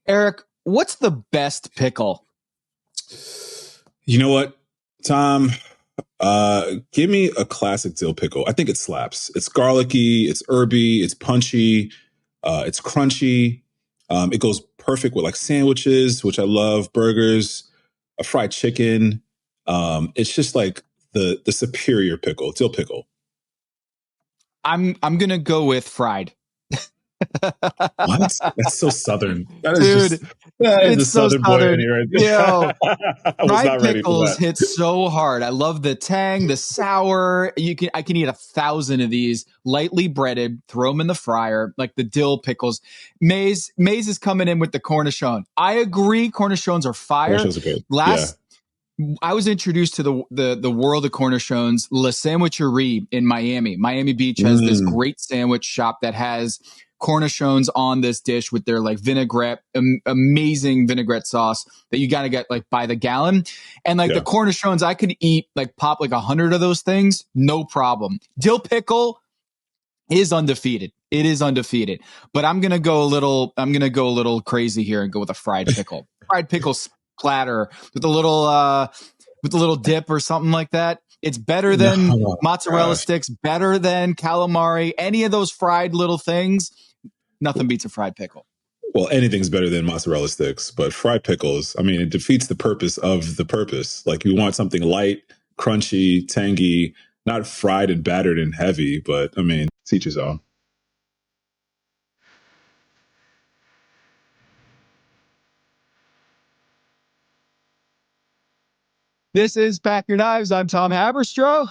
Eric, what's the best pickle? You know what, Tom? Give me a classic dill pickle. I think it slaps. It's garlicky, it's herby, it's punchy, it's crunchy. It goes perfect with like sandwiches, which I love, burgers, a fried chicken. It's just like the superior pickle, dill pickle. I'm gonna go with fried. What? That's so Southern. Dude, that is it's a so Southern boy Southern. in here right there. Yo, I was fried not ready for pickles that. hit so hard. I love the tang, the sour. I can eat 1,000 of these, lightly breaded. Throw them in the fryer, like the dill pickles. Maze is coming in with the cornichon. I agree, cornichons are fire. Cornichons are good. I was introduced to the world of cornichons, La Sandwicherie in Miami. Miami Beach has this great sandwich shop that has cornichons on this dish with their like vinaigrette, amazing vinaigrette sauce that you got to get like by the gallon. And like the cornichons, I could eat like pop like 100 of those things, no problem. Dill pickle is undefeated. It is undefeated. But I'm gonna go a little crazy here and go with a fried pickle. Fried pickle splatter with a little dip or something like that. It's better than mozzarella sticks, better than calamari, any of those fried little things. Nothing beats a fried pickle. Well, anything's better than mozzarella sticks, but fried pickles, I mean, it defeats the purpose of the purpose. Like you want something light, crunchy, tangy, not fried and battered and heavy, but I mean, each his own. This is Pack Your Knives. I'm Tom Haberstroh.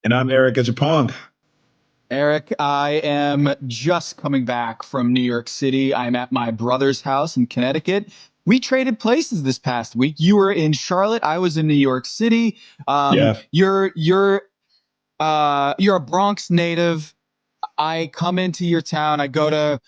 And I'm Eric Adjepong. Eric, I am just coming back from New York City. I'm at my brother's house in Connecticut. We traded places this past week. You were in Charlotte. I was in New York City. You're a Bronx native. I come into your town. I got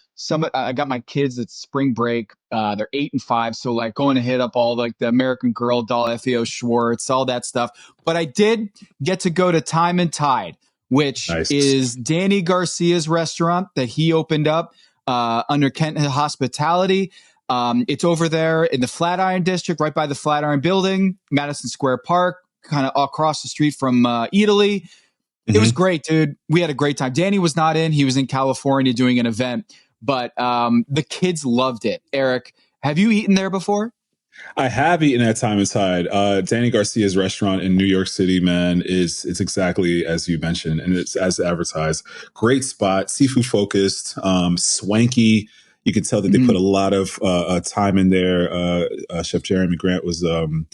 my kids at spring break. They're 8 and 5. So like going to hit up all like the American Girl doll, F.A.O. Schwartz, all that stuff. But I did get to go to Time and Tide, which is Danny Garcia's restaurant that he opened up under Kent Hospitality. It's over there in the Flatiron District, right by the Flatiron Building, Madison Square Park, kind of across the street from Italy. It was great, dude. We had a great time. Danny was not in. He was in California doing an event, but the kids loved it. Eric, have you eaten there before? I have eaten at Time and Tide. Danny Garcia's restaurant in New York City, man, it's exactly as you mentioned, and it's as advertised. Great spot, seafood focused, swanky. You can tell that they put a lot of time in there. Chef Jeremy Grant was, one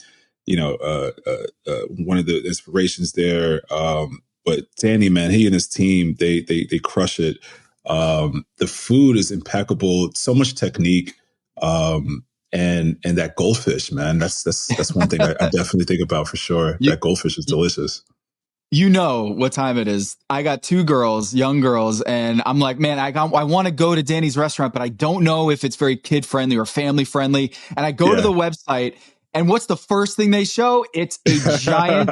of the inspirations there. But Danny, man, he and his team, they crush it. The food is impeccable. So much technique. And that goldfish, man, that's one thing I definitely think about for sure. That goldfish is delicious. You know what time it is. I got 2 girls, young girls, and I'm like, man, I want to go to Danny's restaurant, but I don't know if it's very kid friendly or family friendly. And I go to the website, and what's the first thing they show? It's a giant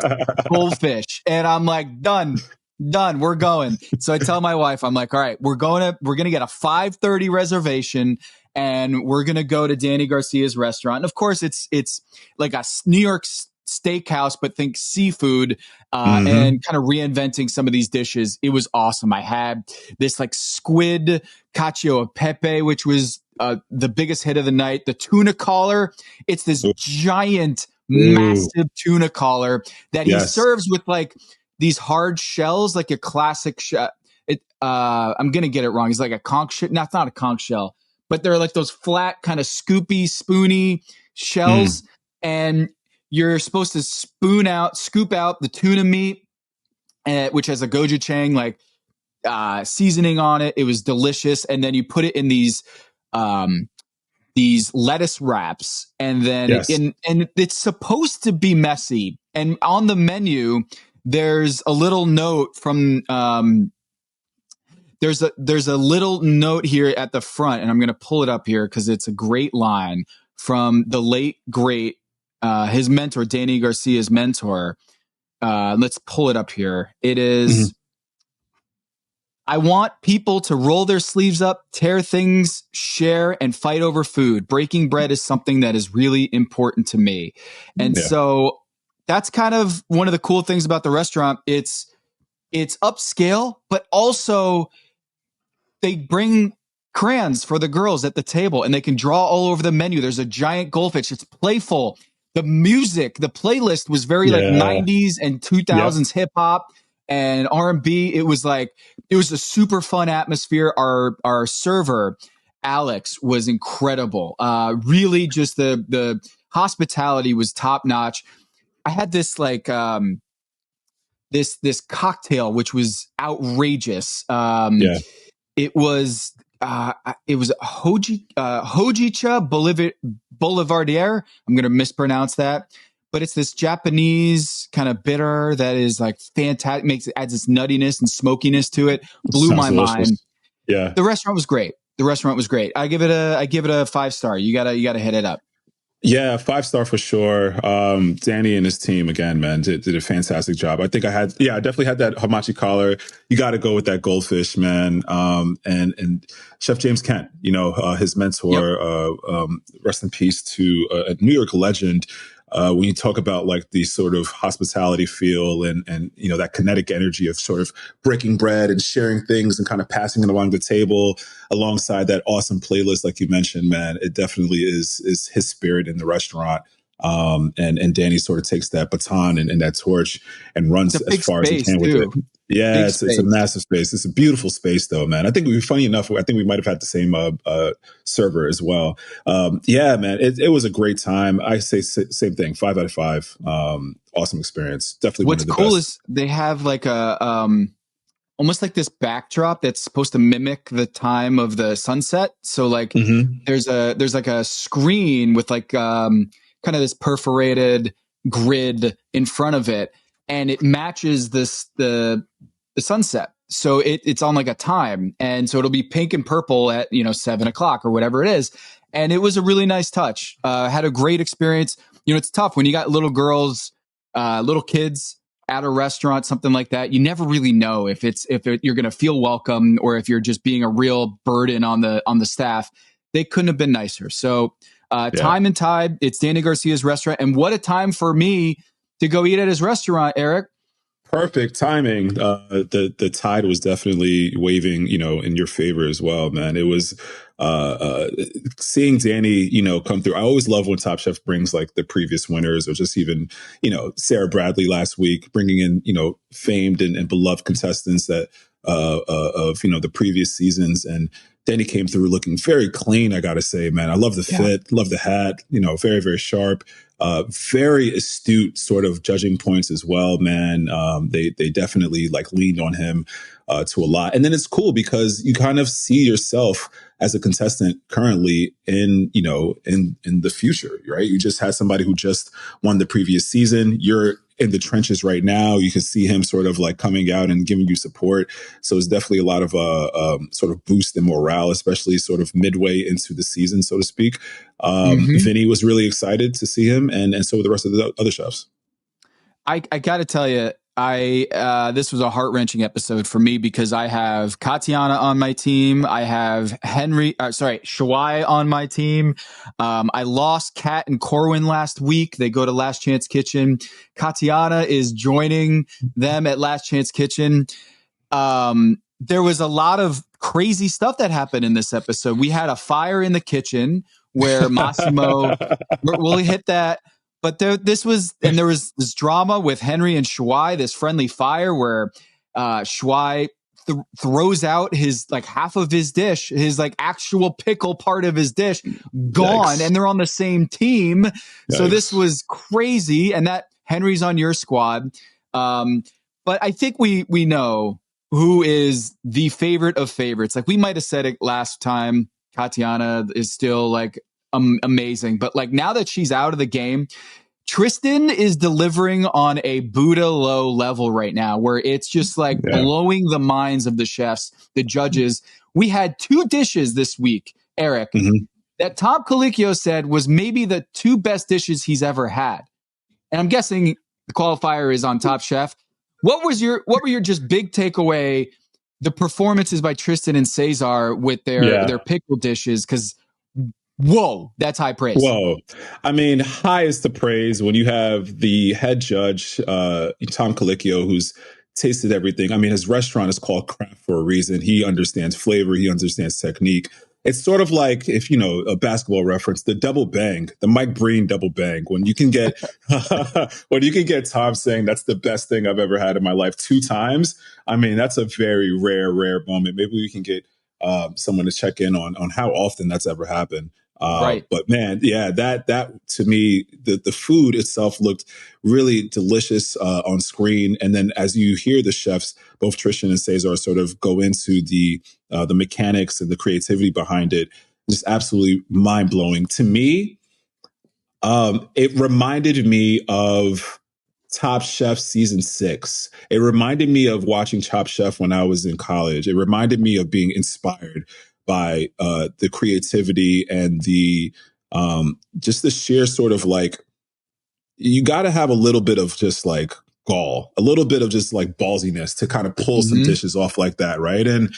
goldfish. And I'm like, done, we're going. So I tell my wife, I'm like, all right, we're going to get a 5:30 reservation, and we're going to go to Danny Garcia's restaurant. And of course, it's like a New York steakhouse, but think seafood, and kind of reinventing some of these dishes. It was awesome. I had this like squid cacio e pepe, which was the biggest hit of the night. The tuna collar. It's this giant, massive tuna collar that he serves with like these hard shells, like a classic shell. I'm going to get it wrong. It's like a conch shell. No, it's not a conch shell, but they're like those flat kind of scoopy, spoony shells. And you're supposed to scoop out the tuna meat, which has a gochujang like seasoning on it. It was delicious, and then you put it in these lettuce wraps, and then and it's supposed to be messy. And on the menu, there's a little note from there's a little note here at the front, and I'm going to pull it up here because it's a great line from the late great. His mentor, Danny Garcia's mentor. Let's pull it up here. It is, I want people to roll their sleeves up, tear things, share, and fight over food. Breaking bread is something that is really important to me. And so that's kind of one of the cool things about the restaurant. It's upscale, but also they bring crayons for the girls at the table and they can draw all over the menu. There's a giant goldfish. It's playful. The music, the playlist was very like 90s and 2000s hip hop and R&B. It was a super fun atmosphere. Our server, Alex, was incredible. Really just the hospitality was top notch. I had this this cocktail, which was outrageous. It was Hojicha Boulevardier. I'm going to mispronounce that, but it's this Japanese kind of bitter that is like fantastic. Adds this nuttiness and smokiness to it. Blew my mind. Yeah. The restaurant was great. I give it a 5-star. You gotta hit it up. Yeah, 5-star for sure. Danny and his team again, man, did a fantastic job. I think I definitely had that hamachi collar. You got to go with that goldfish, man. And Chef James Kent, his mentor, rest in peace to a New York legend. When you talk about like the sort of hospitality feel and that kinetic energy of sort of breaking bread and sharing things and kind of passing it along the table alongside that awesome playlist, like you mentioned, man, it definitely is his spirit in the restaurant. And Danny sort of takes that baton and that torch and runs as far as he can with it. Yeah, it's a massive space. It's a beautiful space, though, man. I think funny enough, I think we might have had the same server as well. Yeah, man, it was a great time. I say same thing, 5 out of 5. Awesome experience. Definitely What's one of the cool best. Is they have like a almost like this backdrop that's supposed to mimic the time of the sunset. So like there's like a screen with like kind of this perforated grid in front of it, and it matches the sunset. So it's on like a time, and so it'll be pink and purple at 7:00 or whatever it is. And it was a really nice touch. Had a great experience. It's tough when you got little girls, little kids at a restaurant, something like that. You never really know if you're going to feel welcome or if you're just being a real burden on the staff. They couldn't have been nicer. So time and tide, it's Danny Garcia's restaurant. And what a time for me to go eat at his restaurant, Eric. Perfect timing. The tide was definitely waving, in your favor as well, man. It was seeing Danny, come through. I always love when Top Chef brings like the previous winners, or just even, Sarah Bradley last week, bringing in, famed and beloved contestants that of the previous seasons. And Danny came through looking very clean, I gotta say, man. I love the fit, love the hat, very, very sharp. Very astute sort of judging points as well, man. They definitely like leaned on him to a lot. And then it's cool because you kind of see yourself as a contestant currently in the future, right? You just had somebody who just won the previous season. You're in the trenches right now. You can see him sort of like coming out and giving you support. So it's definitely a lot of sort of boost in morale, especially sort of midway into the season, so to speak. Vinny was really excited to see him, and so were the rest of the other chefs. I got to tell you, this was a heart-wrenching episode for me because I have Katiana on my team. I have Shawai on my team. I lost Kat and Corwin last week. They go to Last Chance Kitchen. Katiana is joining them at Last Chance Kitchen. There was a lot of crazy stuff that happened in this episode. We had a fire in the kitchen where Massimo, we'll hit that. But there was this drama with Henry and Shawai, this friendly fire where Shawai throws out his like half of his dish, his like actual pickle part of his dish gone. Yikes. And they're on the same team. Yikes. So this was crazy. And that Henry's on your squad. But I think we know who is the favorite of favorites. Like we might have said it last time. Katiana is still like amazing, but like now that she's out of the game, Tristen is delivering on a Buddha low level right now, where it's just like blowing the minds of the chefs, the judges. We had 2 dishes this week, Eric, that Tom Colicchio said was maybe the 2 best dishes he's ever had, and I'm guessing the qualifier is on Top Chef. What were your just big takeaway the performances by Tristen and César with their pickle dishes, because whoa, that's high praise. Whoa. I mean, high is the praise when you have the head judge, Tom Colicchio, who's tasted everything. I mean, his restaurant is called Craft for a reason. He understands flavor. He understands technique. It's sort of like, if you know, a basketball reference, the double bang, the Mike Breen double bang, when you can get, Tom saying that's the best thing I've ever had in my life 2 times. I mean, that's a very rare moment. Maybe we can get someone to check in on how often that's ever happened. Right. But man, yeah, that to me, the food itself looked really delicious on screen. And then as you hear the chefs, both Tristen and César, sort of go into the mechanics and the creativity behind it, just absolutely mind blowing to me. It reminded me of Top Chef season 6. It reminded me of watching Top Chef when I was in college. It reminded me of being inspired by the creativity and the just the sheer sort of like, you got to have a little bit of just like gall, a little bit of just like ballsiness to kind of pull some dishes off like that, right? And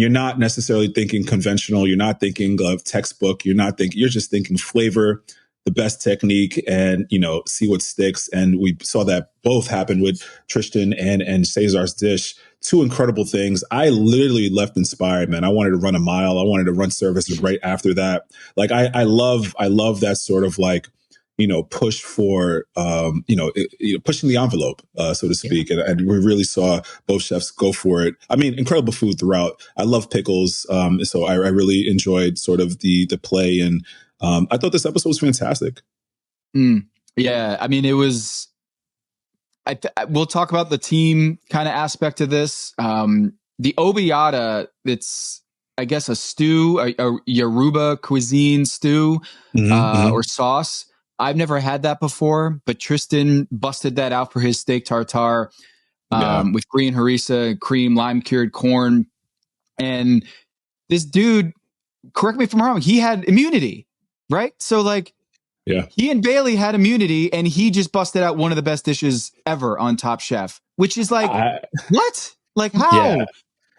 you're not necessarily thinking conventional. You're not thinking of textbook. You're just thinking flavor, the best technique, and, you know, see what sticks. And we saw that both happen with Tristen and César's dish. 2 incredible things. I literally left inspired, man. I wanted to run a mile. I wanted to run services right after that. Like, I love that sort of like, you know, push for, pushing the envelope, so to speak. Yeah. And we really saw both chefs go for it. I mean, incredible food throughout. I love pickles. So I really enjoyed sort of the play. And I thought this episode was fantastic. Yeah. I mean, it was, we'll talk about the team kind of aspect of this. The obiata, it's, I guess, a stew, a Yoruba cuisine stew, or sauce. I've never had that before, but Tristen busted that out for his steak tartare, with green harissa, cream, lime cured corn. And this dude, correct me if I'm wrong, he had immunity, right? So like, he and Bailey had immunity, and he just busted out one of the best dishes ever on Top Chef, which is like, what? Like how? Yeah.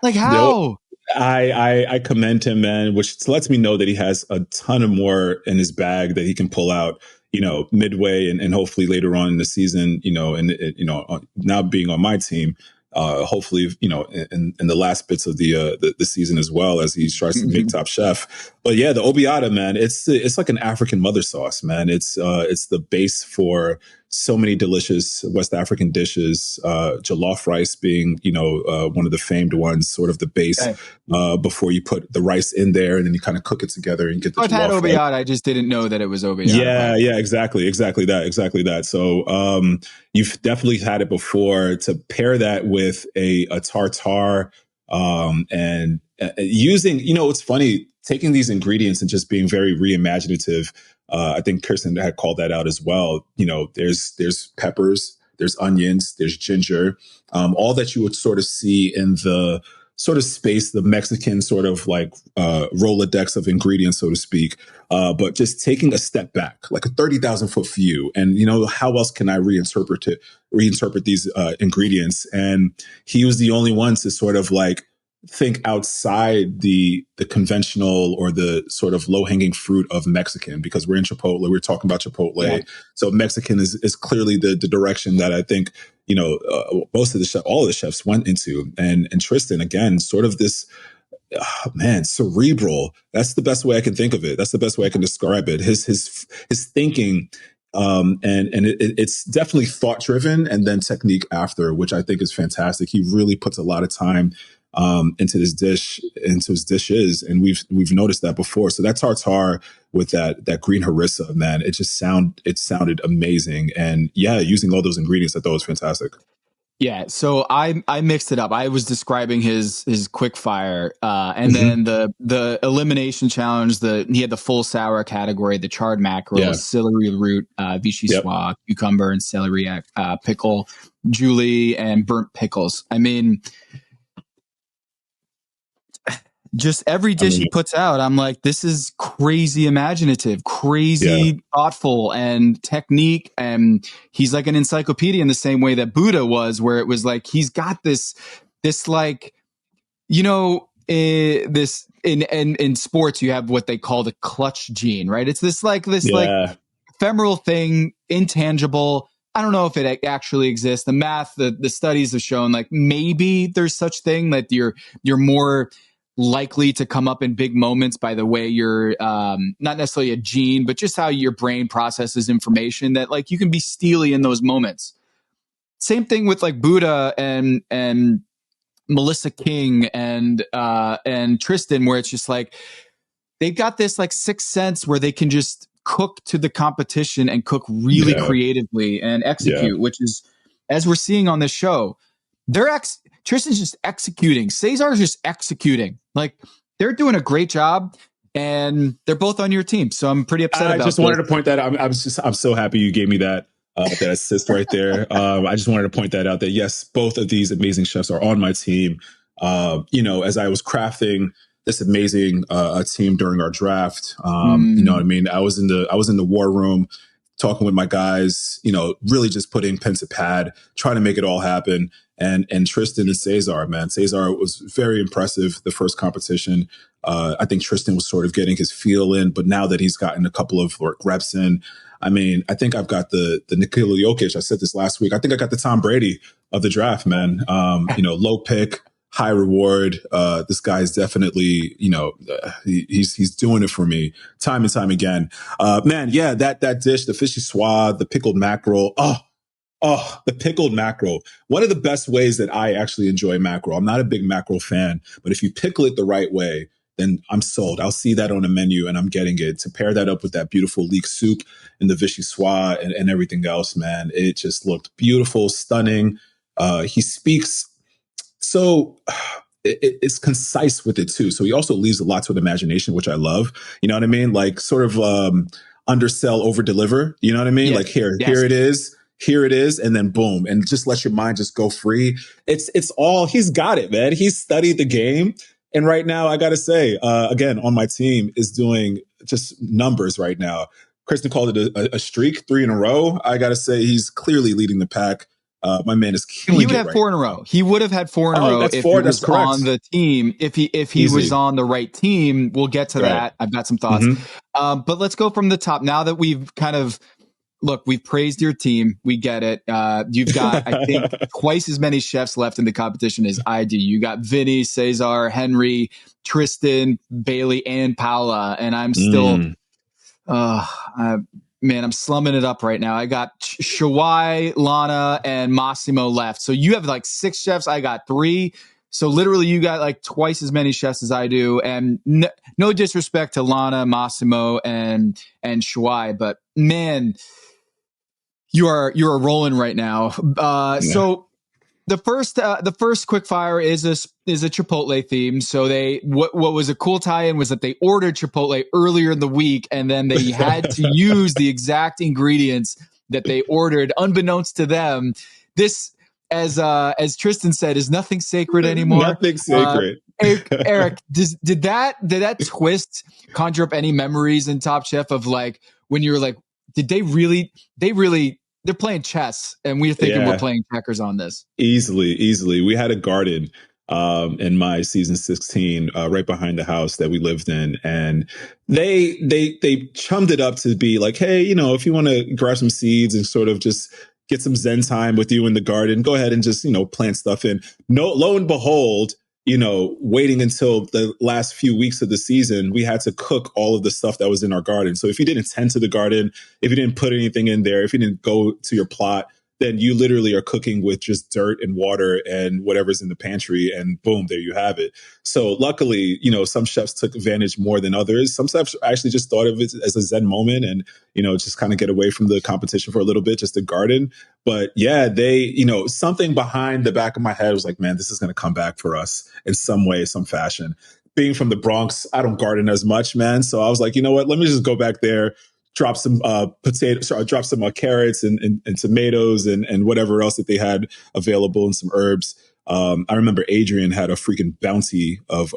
Like how? I commend him, man, which lets me know that he has a ton of more in his bag that he can pull out, you know, midway and hopefully later on in the season, you know, and now being on my team, hopefully, you know, in the last bits of the season as well, as he tries to make Top Chef. But yeah, the obiata, man, it's like an African mother sauce, man. It's the base for so many delicious West African dishes. Jollof rice being, you know, one of the famed ones, sort of the base before you put the rice in there, and then you kind of cook it together and get the. I've had obiata. I just didn't know that it was obiata. Yeah, exactly that. So you've definitely had it before. To pair that with a tartare, and using, you know, it's funny, taking these ingredients and just being very reimaginative. I think Kirsten had called that out as well. You know, there's peppers, there's onions, there's ginger, all that you would sort of see in the sort of space, the Mexican sort of like Rolodex of ingredients, so to speak. But just taking a step back, like a 30,000 foot view, and, you know, how else can I reinterpret these ingredients? And he was the only one to sort of like think outside the conventional or the sort of low hanging fruit of Mexican, because we're in Chipotle. We're talking about Chipotle. Yeah. So Mexican is clearly the direction that I think, you know, all of the chefs went into. And Tristen, again, sort of this, cerebral. That's the best way I can think of it. That's the best way I can describe it. His thinking, and it's definitely thought driven, and then technique after, which I think is fantastic. He really puts a lot of time into his dishes, and we've noticed that before. So that tartare with that green harissa, man, it sounded amazing. And yeah, using all those ingredients, I thought was fantastic. Yeah, so I mixed it up. I was describing his quick fire, and then the elimination challenge. He had the full sour category, the charred mackerel, celery root, vichy soie, cucumber and celery pickle, Julie, and burnt pickles. I mean, just every dish he puts out, I'm like, this is crazy imaginative, crazy thoughtful, and technique. And he's like an encyclopedia in the same way that Buddha was, where it was like, he's got this like this in sports, you have what they call the clutch gene, right? It's this like ephemeral thing, intangible. I don't know if it actually exists. The math, the studies have shown like maybe there's such thing that you're more likely to come up in big moments by the way you're not necessarily a gene, but just how your brain processes information, that like you can be steely in those moments. Same thing with like Buddha and Melissa King and Tristen, where it's just like they've got this like sixth sense where they can just cook to the competition and cook really creatively and execute, which is, as we're seeing on this show, Tristan's just executing. César's just executing. Like they're doing a great job, and they're both on your team. So I'm pretty upset about it. I just wanted to point that out. I'm so happy you gave me that assist right there. I just wanted to point that out, that yes, both of these amazing chefs are on my team. As I was crafting this amazing team during our draft, you know what I mean? I was in the war room talking with my guys, really just putting pen to pad, trying to make it all happen. And Tristen and César, man, César was very impressive the first competition. I think Tristen was sort of getting his feel in, but now that he's gotten a couple of reps in, I mean, I think I've got the Nikola Jokic. I said this last week. I think I got the Tom Brady of the draft, man. Low pick, high reward. This guy is definitely, he's doing it for me time and time again. Man, yeah, that dish, the fishy swab, the pickled mackerel. Oh, the pickled mackerel. One of the best ways that I actually enjoy mackerel. I'm not a big mackerel fan, but if you pickle it the right way, then I'm sold. I'll see that on a menu and I'm getting it. To pair that up with that beautiful leek soup and the vichyssoise and everything else, man, it just looked beautiful, stunning. He speaks so it's concise with it too. So he also leaves a lot to the imagination, which I love. You know what I mean? Like sort of undersell, over deliver. You know what I mean? Like here it is. Here it is, and then boom, and just let your mind just go free. It's all, he's got it, man. He's studied the game. And right now, I got to say, again, on my team is doing just numbers right now. Kristen called it a streak, 3 in a row. I got to say, he's clearly leading the pack. My man is killing it. He would have 4 in a row. He would have had 4 in a row if he was on the team. If he was on the right team, we'll get to that. I've got some thoughts. But let's go from the top. Now that we've kind of, we've praised your team. We get it. You've got, I think, twice as many chefs left in the competition as I do. You got Vinny, César, Henry, Tristen, Bailey, and Paula. And I'm still, man, I'm slumming it up right now. I got Shawai, Lana, and Massimo left. So you have like 6 chefs. I got 3. So literally you got like twice as many chefs as I do. And no disrespect to Lana, Massimo, and Shawai, but man, you are rolling right now. So the first quick fire is a Chipotle theme. So what was a cool tie-in was that they ordered Chipotle earlier in the week, and then they had to use the exact ingredients that they ordered, unbeknownst to them. This, as Tristen said, is nothing sacred anymore. Nothing sacred. Eric, did that twist conjure up any memories in Top Chef of like when you were like, did they really? They're playing chess, and we're thinking we're playing checkers on this. Easily. We had a garden in my season 16 right behind the house that we lived in, and they chummed it up to be like, hey, if you want to grab some seeds and sort of just get some Zen time with you in the garden, go ahead and just plant stuff in. No, lo and behold, waiting until the last few weeks of the season, we had to cook all of the stuff that was in our garden. So if you didn't tend to the garden, if you didn't put anything in there, if you didn't go to your plot, then you literally are cooking with just dirt and water and whatever's in the pantry, and boom, there you have it. So luckily, some chefs took advantage more than others. Some chefs actually just thought of it as a Zen moment and, just kind of get away from the competition for a little bit, just to garden. But yeah, they, something behind the back of my head was like, man, this is going to come back for us in some way, some fashion. Being from the Bronx, I don't garden as much, man. So I was like, you know what, let me just go back there, drop some potatoes, drop some carrots and tomatoes and whatever else that they had available, and some herbs. I remember Adrienne had a freaking bounty of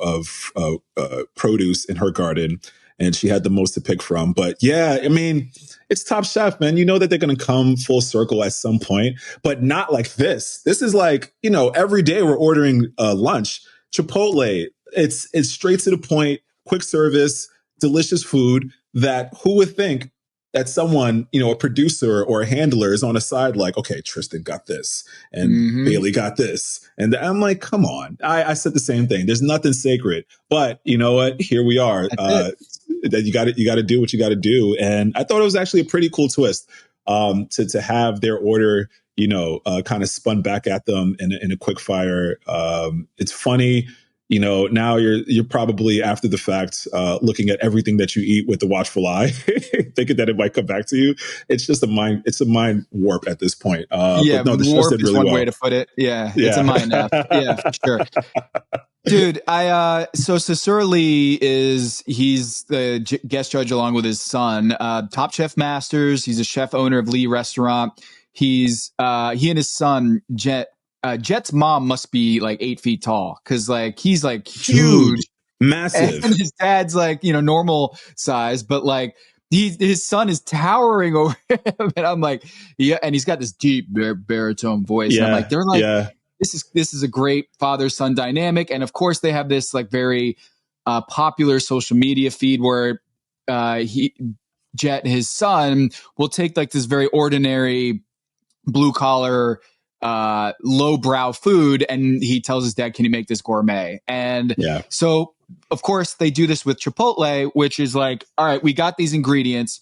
produce in her garden, and she had the most to pick from. But yeah, I mean, it's Top Chef, man. You know that they're going to come full circle at some point, but not like this. This is like, every day we're ordering lunch. Chipotle. It's straight to the point, quick service, delicious food that who would think that someone, a producer or a handler is on a side like, okay, Tristen got this and Bailey got this. And I'm like, come on. I said the same thing. There's nothing sacred. But you know what? Here we are. That you got to do what you got to do. And I thought it was actually a pretty cool twist to have their order, kind of spun back at them in a quick fire. It's funny. Now you're probably after the fact looking at everything that you eat with the watchful eye, thinking that it might come back to you. It's just a mind warp at this point. Yeah, but no, the warp is really one way to put it. Yeah, it's a mind F. Yeah, for sure. Dude, so César Lee he's the guest judge along with his son, Top Chef Masters. He's a chef owner of Lee Restaurant. He and his son, Jet's mom must be like 8 feet tall because like he's like huge, dude, massive, and his dad's like normal size, but like his son is towering over him, and I'm like, yeah, and he's got this deep baritone voice. Yeah, and I'm like, they're like, this is a great father-son dynamic, and of course they have this like very popular social media feed where Jet and his son will take like this very ordinary blue collar lowbrow food, and he tells his dad, can you make this gourmet? And so of course they do this with Chipotle, which is like, all right, we got these ingredients,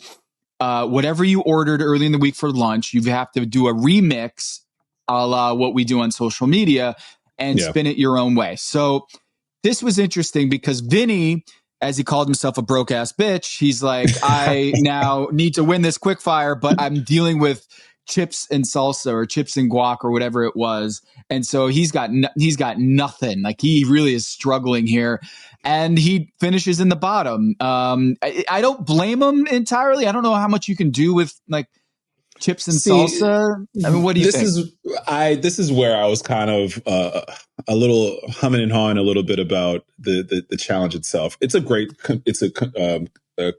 whatever you ordered early in the week for lunch, you have to do a remix a la what we do on social media and spin it your own way. So this was interesting because Vinny, as he called himself a broke ass bitch, he's like, I now need to win this quick fire, but I'm dealing with chips and salsa or chips and guac or whatever it was. And so he's got nothing. Like he really is struggling here, and he finishes in the bottom. I don't blame him entirely. I don't know how much you can do with like chips and salsa. I mean, what do you think? This is where I was kind of a little humming and hawing a little bit about the challenge itself. It's a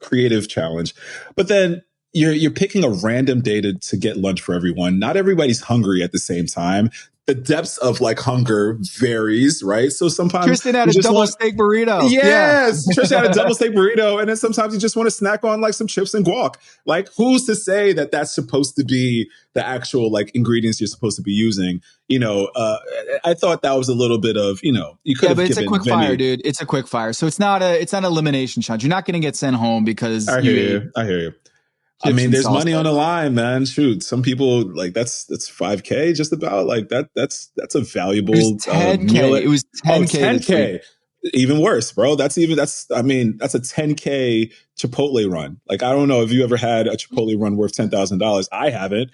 creative challenge, but then you're picking a random day to get lunch for everyone. Not everybody's hungry at the same time. The depths of like hunger varies, right? So sometimes Tristen had a double steak burrito. Yes, Tristen had a double steak burrito, and then sometimes you just want to snack on like some chips and guac. Like, who's to say that that's supposed to be the actual like ingredients you're supposed to be using? I thought that was a little bit of you could have. But it's a quick fire, dude. It's a quick fire, so it's not an elimination challenge. You're not going to get sent home because I hear you. I mean, there's money on the line, man. Shoot, some people like that's $5K just about like that. That's a valuable. It was 10K. It was 10K. 10K. Even worse, bro. That's a 10K Chipotle run. Like, I don't know if you ever had a Chipotle run worth $10,000. I haven't.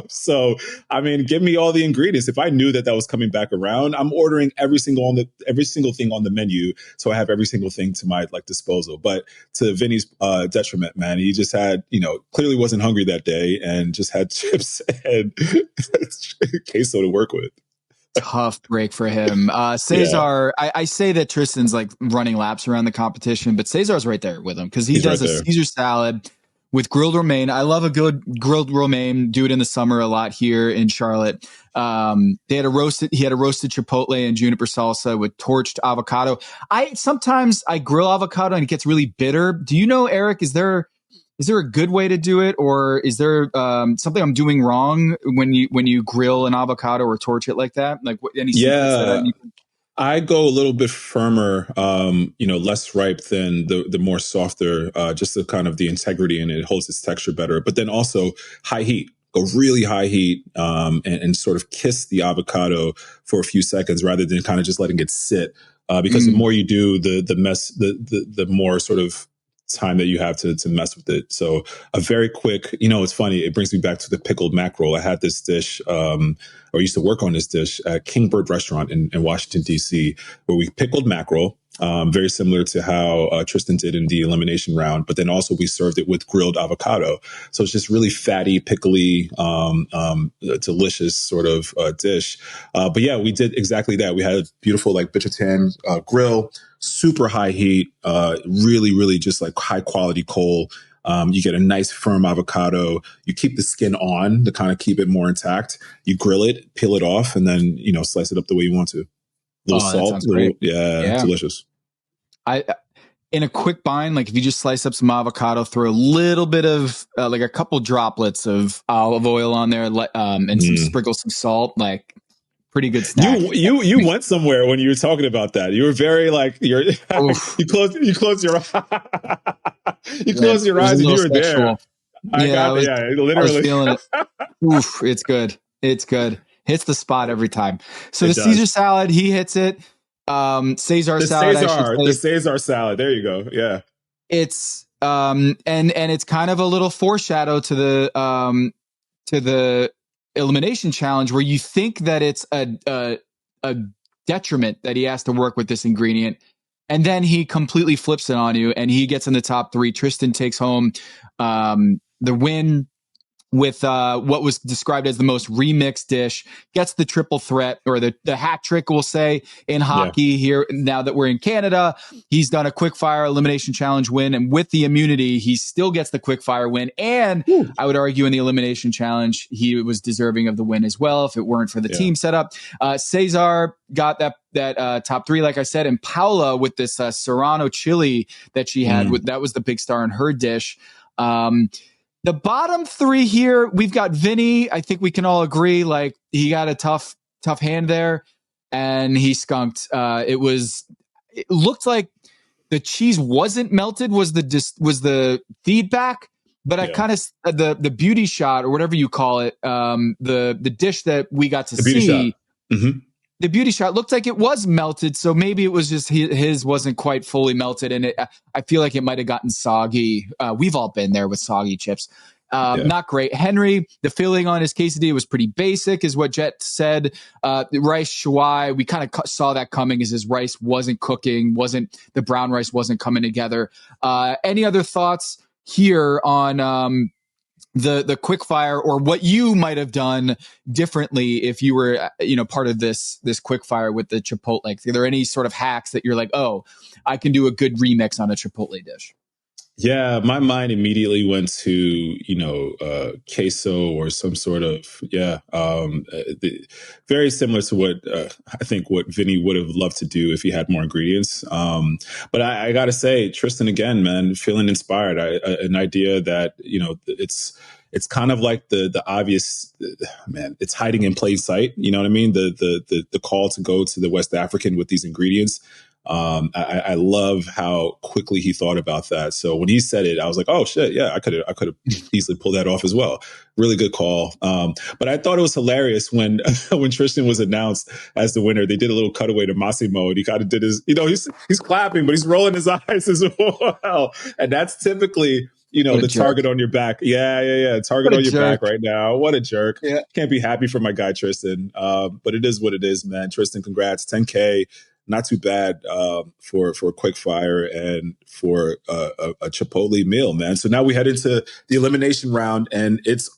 So, I mean, give me all the ingredients. If I knew that was coming back around, I'm ordering every single thing on the menu. So I have every single thing to my like disposal. But to Vinny's detriment, man, he just had, clearly wasn't hungry that day and just had chips and queso to work with. Tough break for him. César, I say that Tristan's like running laps around the competition, but César's right there with him because he does a Caesar salad with grilled romaine. I love a good grilled romaine. Do it in the summer a lot here in Charlotte. He had a roasted chipotle and juniper salsa with torched avocado. Sometimes I grill avocado and it gets really bitter. Do you know, Eric, is there a good way to do it, or is there something I'm doing wrong when you grill an avocado or torch it like that? Like any secrets that I need? I go a little bit firmer, less ripe than the more softer, just the kind of the integrity in it. It holds its texture better. But then also high heat. Go really high heat and sort of kiss the avocado for a few seconds rather than kind of just letting it sit. Because the more you do, the more sort of time that you have to mess with it. So a very quick, it's funny. It brings me back to the pickled mackerel. I had this dish, or used to work on this dish at Kingbird Restaurant in Washington, D.C., where we pickled mackerel, very similar to how Tristen did in the elimination round. But then also we served it with grilled avocado. So it's just really fatty, pickly, delicious sort of dish. But yeah, we did exactly that. We had a beautiful like Bichotan grill, super high heat, really, really just like high quality coal. You get a nice firm avocado. You keep the skin on to kind of keep it more intact. You grill it, peel it off, and then, slice it up the way you want to. Little Oh, that salt, sounds great. Yeah. delicious. I In a quick bind, like if you just slice up some avocado, throw a little bit of like a couple droplets of olive oil on there, and sprinkle some salt, like pretty good snack. You went somewhere when you were talking about that. You were very like you close your you close your eyes and you were there. I was literally feeling it. Oof, it's good. It's good. Hits the spot every time. So the Caesar salad, he hits it. César salad. The César salad. There you go. Yeah. It's and it's kind of a little foreshadow to the elimination challenge, where you think that it's a detriment that he has to work with this ingredient, and then he completely flips it on you, and he gets in the top 3. Tristen takes home the win with what was described as the most remixed dish, gets the triple threat, or the hat trick, we'll say, in hockey here. Now that we're in Canada, he's done a quickfire elimination challenge win, and with the immunity, he still gets the quickfire win. And I would argue in the elimination challenge, he was deserving of the win as well, if it weren't for the team setup. César got that top 3, like I said, and Paula with this Serrano chili that she had, that was the big star in her dish. The bottom 3 here, we've got Vinny. I think we can all agree, like, he got a tough hand there, and he skunked. It looked like the cheese wasn't melted, was the feedback, but I kind of the beauty shot, or whatever you call it, the dish that we got to see. The beauty shot looked like it was melted, so maybe it was just his wasn't quite fully melted, and I feel like it might have gotten soggy. We've all been there with soggy chips. Not great. Henry, the filling on his quesadilla was pretty basic, is what Jet said. The rice shuai, we kind of saw that coming, as his rice wasn't cooking, the brown rice wasn't coming together. Any other thoughts here on the quick fire, or what you might have done differently if you were, part of this quick fire with the Chipotle? Are there any sort of hacks that you're like, oh, I can do a good remix on a Chipotle dish? Yeah, my mind immediately went to, queso or some sort of, very similar to what I think what Vinny would have loved to do if he had more ingredients. But I got to say, Tristen, again, man, feeling inspired. An idea that, it's kind of like the obvious, man, it's hiding in plain sight. You know what I mean? The call to go to the West African with these ingredients. I love how quickly he thought about that. So when he said it, I was like, oh shit, yeah, I could have easily pulled that off as well. Really good call. But I thought it was hilarious when Tristen was announced as the winner. They did a little cutaway to Massimo, and he kind of did his, he's clapping, but he's rolling his eyes as well. And that's typically, the target on your back. Yeah. Target on your back right now. What a jerk. Yeah. Can't be happy for my guy, Tristen. But it is what it is, man. Tristen, congrats. 10K. Not too bad for a quick fire and for a Chipotle meal, man. So now we head into the elimination round, and it's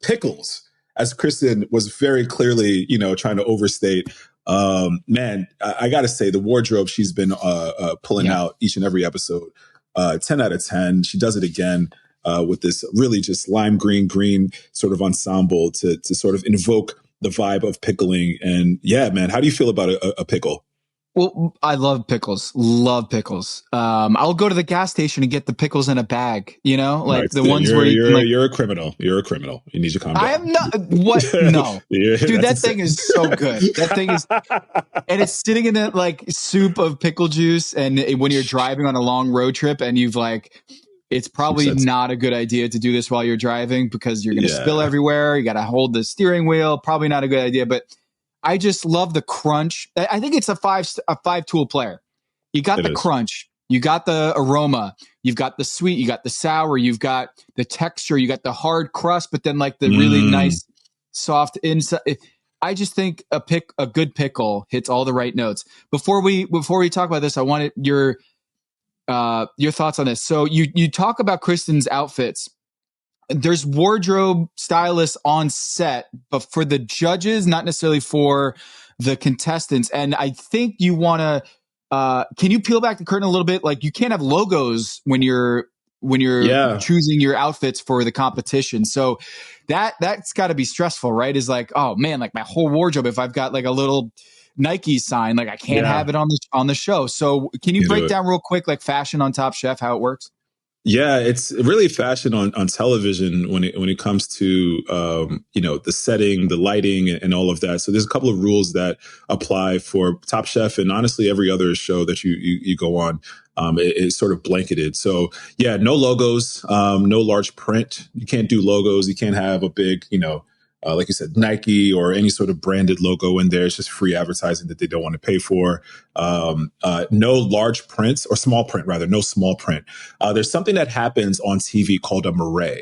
pickles, as Kristen was very clearly, trying to overstate. Man, I got to say, the wardrobe she's been pulling out each and every episode, 10 out of 10. She does it again with this really just lime green sort of ensemble to sort of invoke the vibe of pickling. And yeah, man, how do you feel about a pickle? Well, I love pickles. I'll go to the gas station and get the pickles in a bag, right, the ones where you're a criminal. You're a criminal. You need to calm down. I am not. What? No. Dude, that thing is so good. That thing is, and it's sitting in that like soup of pickle juice. And when you're driving on a long road trip and it's probably not a good idea to do this while you're driving, because you're going to spill everywhere. You got to hold the steering wheel. Probably not a good idea, but I just love the crunch. I think it's a five tool player. You got the crunch, you got the aroma, you've got the sweet, you got the sour, you've got the texture, you got the hard crust, but then like the really nice soft inside. I just think a good pickle hits all the right notes. Before we talk about this, I wanted your thoughts on this. So you talk about Kristen's outfits. There's wardrobe stylists on set, but for the judges, not necessarily for the contestants. And I think you want to, can you peel back the curtain a little bit? Like, you can't have logos when you're choosing your outfits for the competition. So that's got to be stressful, right? Is like, oh man, like my whole wardrobe, if I've got like a little Nike sign. Like I can't have it on the show. So can you break down real quick, like fashion on Top Chef, how it works? Yeah, it's really fashion on television when it comes to the setting, the lighting, and all of that. So there's a couple of rules that apply for Top Chef and honestly every other show that you go on. It's sort of blanketed. So yeah, no logos, no large print. You can't do logos. You can't have a big like you said, Nike or any sort of branded logo in there. It's just free advertising that they don't want to pay for. No large prints or small print, rather, no small print. There's something that happens on TV called a moire.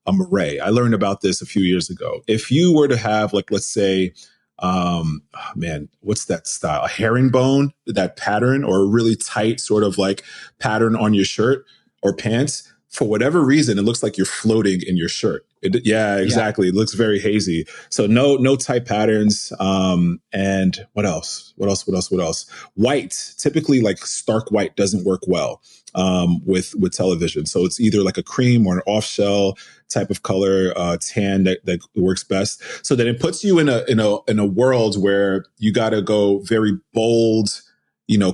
A moire. I learned about this a few years ago. If you were to have, like, let's say, what's that style? A herringbone, that pattern, or a really tight sort of like pattern on your shirt or pants. For whatever reason, it looks like you're floating in your shirt. Exactly. It looks very hazy. So no tight patterns. And what else? White, typically like stark white doesn't work well, with television. So it's either like a cream or an off shell type of color, tan that works best. So then it puts you in a world where you got to go very bold,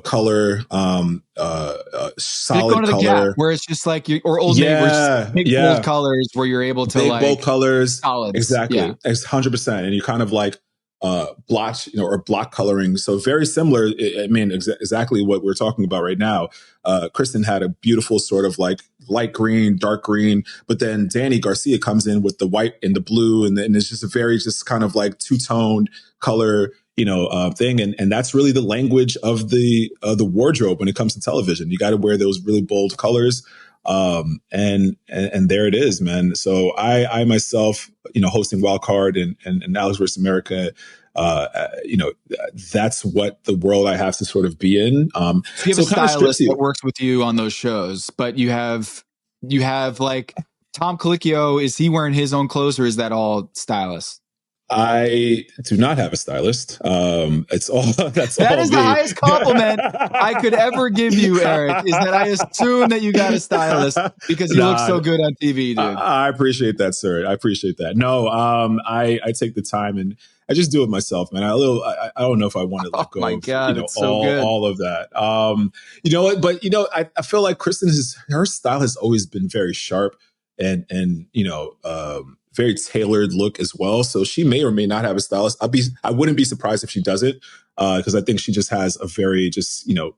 color, solid color, Gap, where it's just like or Old Neighbors, bold colors, where you're able to big bold colors, solids. Exactly, it's 100%, and you kind of like blotch, or block coloring. So very similar. I mean, exactly what we're talking about right now. Tristen had a beautiful sort of like light green, dark green, but then Danny Garcia comes in with the white and the blue, and it's just a very just kind of like two-toned color thing. And that's really the language of the wardrobe when it comes to television. You got to wear those really bold colors. And there it is, man. So I myself, hosting Wildcard and Alex vs. America, that's what the world I have to sort of be in. So you have a stylist that works with you on those shows, but you have like Tom Colicchio. Is he wearing his own clothes, or is that all stylists? I do not have a stylist. It's all that is the highest compliment I could ever give you, Eric, is that I assume that you got a stylist because you look so good on TV, dude. I appreciate that, sir. I appreciate that. No, I take the time and I just do it myself, man. I don't know if I want to let go of all of that. You know what? But I feel like Tristen, her style has always been very sharp and very tailored look as well. So she may or may not have a stylist. I wouldn't be surprised if she does it, because I think she just has a very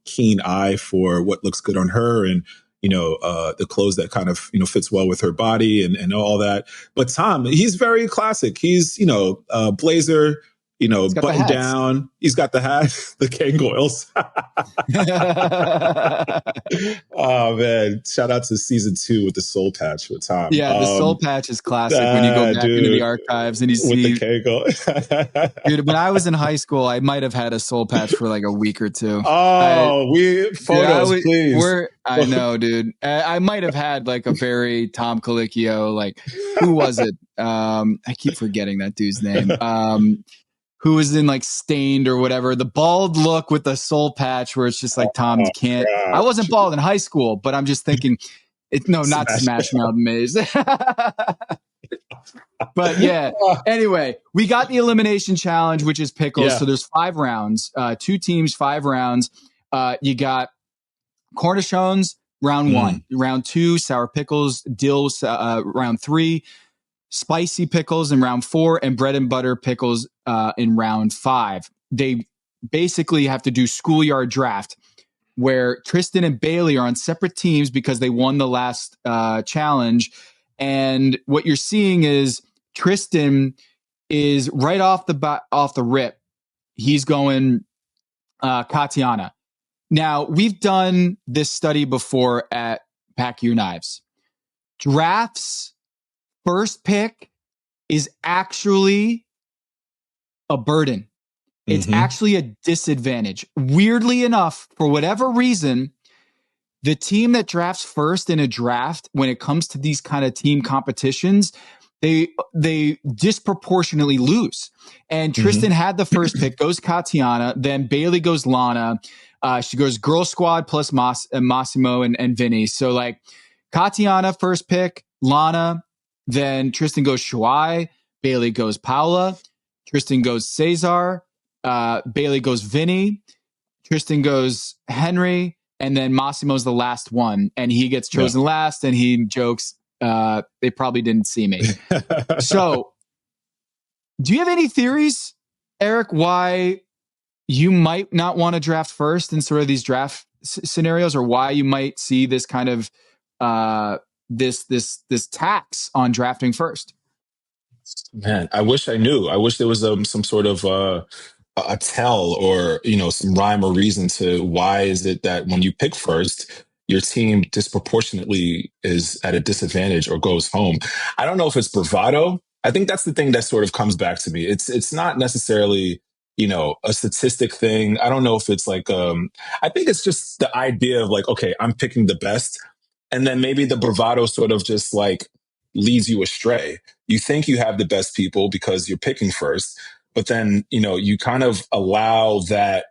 keen eye for what looks good on her and the clothes that kind of fits well with her body and all that. But Tom, he's very classic. He's blazer, button down. He's got the hat, the Kangoils. Oh man! Shout out to season 2 with the soul patch with Tom. Yeah, the soul patch is classic when you go back into the archives and you see with the Kango. Dude, when I was in high school, I might have had a soul patch for like a week or two. Please. I know, dude. I might have had like a very Tom Colicchio. Like, who was it? I keep forgetting that dude's name. Who was in like Stained or whatever, the bald look with the soul patch where it's just like, Tom, you can't. Gosh. I wasn't bald in high school, but I'm just thinking, not Smash Mouth Maze. But yeah, anyway, we got the elimination challenge, which is pickles. Yeah. So there's 5 rounds, 2 teams, 5 rounds. You got cornichons, round 1, round 2, sour pickles, dill, round 3, spicy pickles in round 4, and bread and butter pickles in round 5. They basically have to do schoolyard draft, where Tristen and Bailey are on separate teams because they won the last challenge. And what you're seeing is Tristen is right off the rip. He's going Katiana. Now, we've done this study before at Pack Your Knives. Drafts first pick is actually a burden. It's actually a disadvantage. Weirdly enough, for whatever reason, the team that drafts first in a draft, when it comes to these kind of team competitions, they disproportionately lose. And Tristen had the first pick, goes Katiana, then Bailey goes Lana. She goes Girl Squad plus Massimo and Vinny. So like Katiana first pick, Lana, then Tristen goes Shuai, Bailey goes Paula, Tristen goes César, Bailey goes Vinny, Tristen goes Henry, and then Massimo's the last one, and he gets chosen last, and he jokes, they probably didn't see me. So, do you have any theories, Eric, why you might not want to draft first in sort of these draft scenarios, or why you might see this kind of this tax on drafting first? Man, I wish I knew. I wish there was some sort of a tell, or some rhyme or reason to why is it that when you pick first, your team disproportionately is at a disadvantage or goes home. I don't know if it's bravado. I think that's the thing that sort of comes back to me. It's not necessarily a statistic thing. I don't know if it's like I think it's just the idea of like, okay, I'm picking the best, and then maybe the bravado sort of just like leads you astray. You think you have the best people because you're picking first, but then, you kind of allow that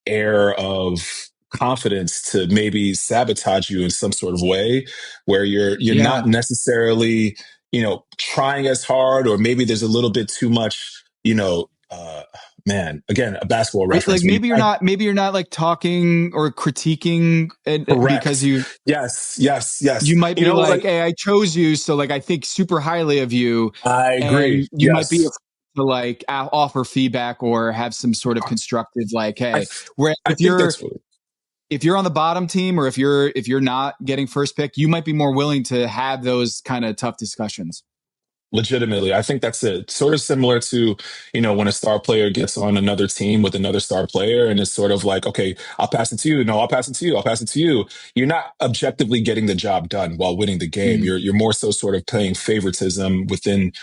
air of confidence to maybe sabotage you in some sort of way where you're not necessarily, trying as hard, or maybe there's a little bit too much, man, again, a basketball reference. Like maybe you're not like talking or critiquing it because yes. You might be like, hey, I chose you, so like I think super highly of you. I agree. And you might be to like offer feedback or have some sort of constructive like, hey, if you're on the bottom team, or if you're not getting first pick, you might be more willing to have those kind of tough discussions. Legitimately, I think that's it. Sort of similar to, when a star player gets on another team with another star player, and it's sort of like, okay, I'll pass it to you. No, I'll pass it to you. I'll pass it to you. You're not objectively getting the job done while winning the game. Mm-hmm. You're more so sort of playing favoritism within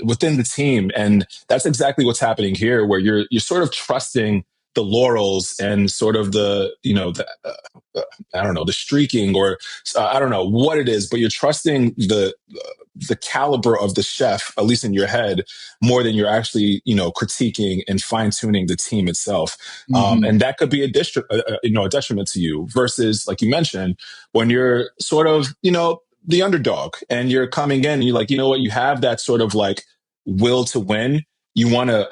within the team, and that's exactly what's happening here, where you're sort of trusting the laurels and sort of the I don't know, the streaking, or I don't know what it is, but you're trusting the caliber of the chef, at least in your head, more than you're actually, critiquing and fine tuning the team itself. Mm-hmm. And that could be a detriment to you, versus, like you mentioned, when you're sort of, the underdog, and you're coming in and you're like, you know what, you have that sort of like will to win. You want to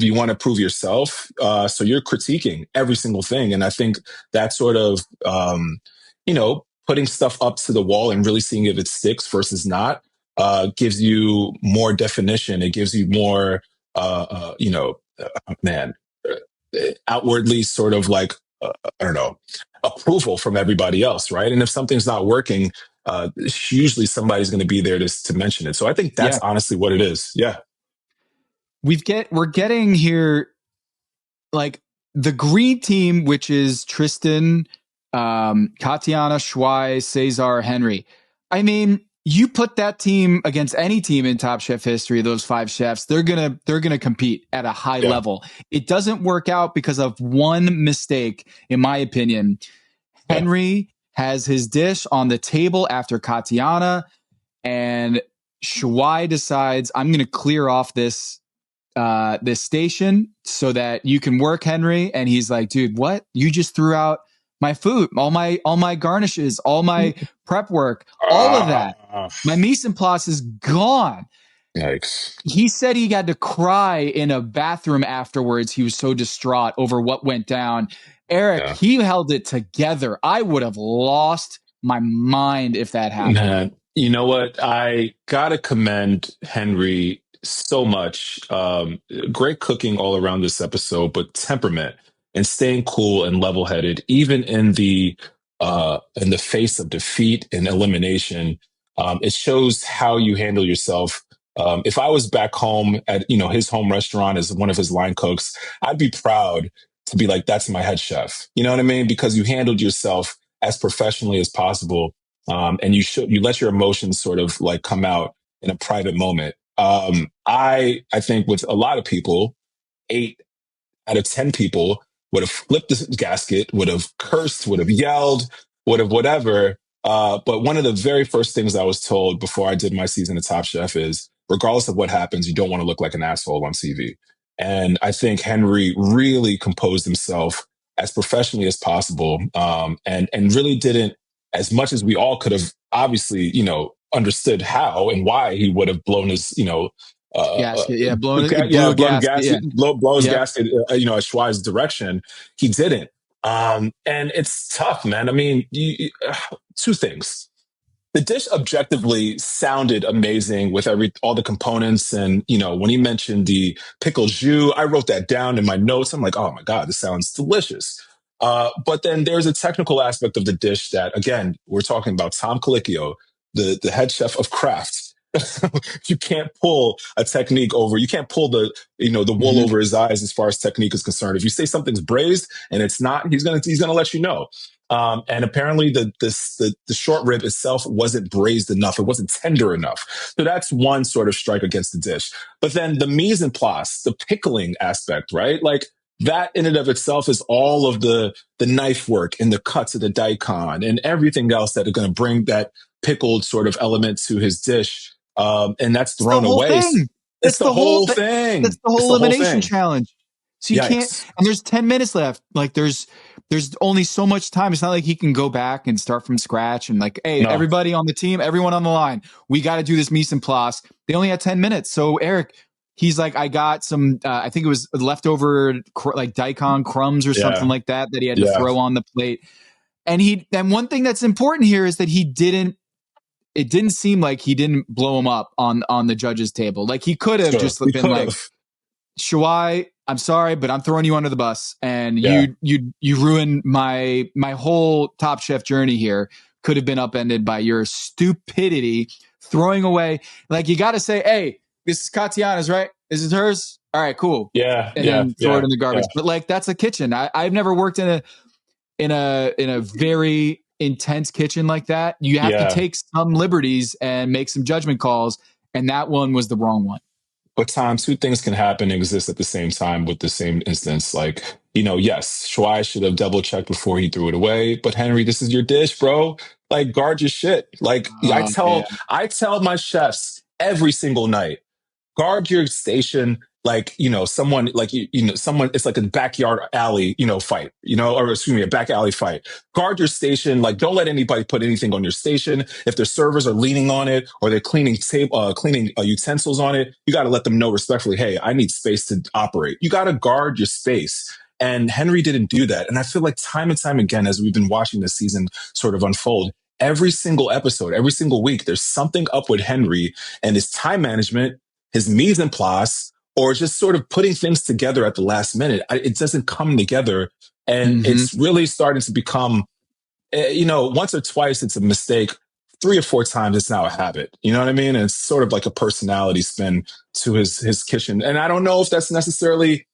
you want to prove yourself. So you're critiquing every single thing. And I think that sort of, putting stuff up to the wall and really seeing if it sticks versus not, gives you more definition. It gives you more, outwardly sort of like, I don't know, approval from everybody else, right? And if something's not working, usually somebody's going to be there to mention it. So I think that's honestly what it is. Yeah. We're getting here like the green team, which is Tristen, Katiana, Schwei, César, Henry. I mean, you put that team against any team in Top Chef history, those 5 chefs, they're gonna compete at a high level. It doesn't work out because of one mistake, in my opinion. Henry has his dish on the table after Katiana, and Schwei decides, I'm gonna clear off this station so that you can work, Henry. And he's like, dude, what? You just threw out my food, all my garnishes, all my prep work, all of that. My mise en place is gone. Yikes. He said he had to cry in a bathroom afterwards. He was so distraught over what went down. Eric, he held it together. I would have lost my mind if that happened. Man, you know what? I gotta commend Henry so much. Great cooking all around this episode, but temperament and staying cool and level-headed, even in the face of defeat and elimination. It shows how you handle yourself. If I was back home at his home restaurant as one of his line cooks, I'd be proud to be like, that's my head chef. You know what I mean? Because you handled yourself as professionally as possible, and you let your emotions sort of like come out in a private moment. I think with a lot of people, 8 out of 10 people would have flipped the gasket, would have cursed, would have yelled, would have whatever. But one of the very first things I was told before I did my season of Top Chef is, regardless of what happens, you don't want to look like an asshole on TV. And I think Henry really composed himself as professionally as possible, and really didn't, as much as we all could have obviously, understood how and why he would have blown his, Gasket, yeah, blowing it, yeah, blew a blow the gasket, yeah, gasket, blow his yep. gasket, at Schwei's direction. He didn't. And it's tough, man. I mean, two things. The dish objectively sounded amazing with all the components. And, when he mentioned the pickle jus, I wrote that down in my notes. I'm like, oh my God, this sounds delicious. But then there's a technical aspect of the dish that, again, we're talking about Tom Colicchio, the head chef of Kraft. You can't pull a technique over. You can't pull the wool over his eyes as far as technique is concerned. If you say something's braised and it's not, he's gonna let you know. And apparently the short rib itself wasn't braised enough. It wasn't tender enough. So that's one sort of strike against the dish. But then the mise en place, the pickling aspect, right? Like that in and of itself is all of the knife work and the cuts of the daikon and everything else that are going to bring that pickled sort of element to his dish. And that's It's the thrown whole away. thing. It's the whole That's thing. the It's whole the whole elimination thing. challenge. So you can't, Yikes. and there's 10 minutes left. Like there's only so much time. It's not like he can go back and start from scratch and like, hey, No. everybody on the team, everyone on the line, we got to do this mise en place. They only had 10 minutes. So Eric, he's like, I got some, I think it was leftover like daikon crumbs or something like that he had to throw on the plate. And one thing that's important here is that it didn't seem like he didn't blow him up on the judges table. Like he could have just been like, Shawai, I'm sorry, but I'm throwing you under the bus, and you ruined my whole Top Chef journey here. Could have been upended by your stupidity, throwing away. Like you got to say, hey, this is Katiana's, right? Is it hers? All right, cool. Yeah, and then throw it in the garbage. But like that's a kitchen. I've never worked in a very intense kitchen like that. You have to take some liberties and make some judgment calls, and that one was the wrong one. But Tom, two things can happen and exist at the same time with the same instance. Like, yes, Schwei should have double checked before he threw it away. But Henry, this is your dish, bro. Like, guard your shit. Like, I tell my chefs every single night, guard your station like someone like someone, it's like a backyard alley fight, or excuse me, a back alley fight. Guard your station. Like, don't let anybody put anything on your station. If their servers are leaning on it or they're cleaning utensils on it, you got to let them know respectfully, hey, I need space to operate. You got to guard your space. And Henry didn't do that. And I feel like time and time again, as we've been watching this season sort of unfold, every single episode, every single week, there's something up with Henry and his time management, his mise en place, or just sort of putting things together at the last minute. It doesn't come together. And it's really starting to become, once or twice it's a mistake. 3 or 4 times it's now a habit. You know what I mean? And it's sort of like a personality spin to his kitchen. And I don't know if that's necessarily,